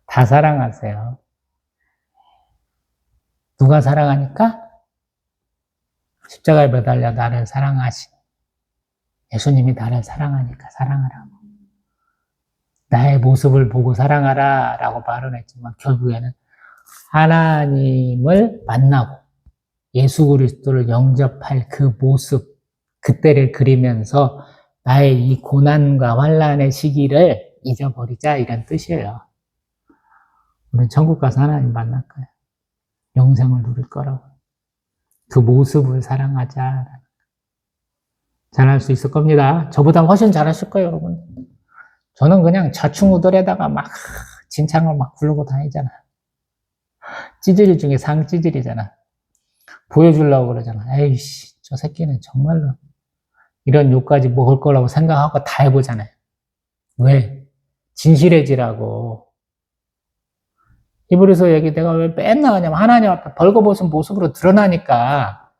다 사랑하세요. 누가 사랑하니까? 십자가에 매달려 나를 사랑하신 예수님이 나를 사랑하니까 사랑하라고. 나의 모습을 보고 사랑하라 라고 말은 했지만 결국에는 하나님을 만나고 예수 그리스도를 영접할 그 모습, 그때를 그리면서 나의 이 고난과 환난의 시기를 잊어버리자 이런 뜻이에요. 우리는 천국 가서 하나님 만날 거예요. 영생을 누릴 거라고. 그 모습을 사랑하자. 잘할 수 있을 겁니다. 저보다 훨씬 잘하실 거예요, 여러분. 저는 그냥 좌충우돌에다가 막 진창을 막 굴르고 다니잖아. 찌질이 중에 상찌질이잖아. 보여주려고 그러잖아. 에이씨, 저 새끼는 정말로 이런 욕까지 먹을 거라고 생각하고 다 해보잖아요. 왜? 진실해지라고. 히브리서 얘기 내가 왜 맨날 하냐면 하나님 앞에 벌거벗은 모습으로 드러나니까.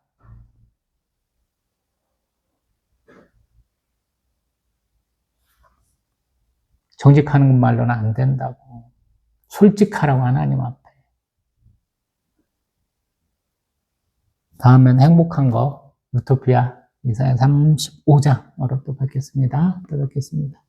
정직하는 말로는 안 된다고. 솔직하라고 하나님 앞에. 다음엔 행복한 거 유토피아 이사야 35장으로 또 뵙겠습니다. 또 뵙겠습니다.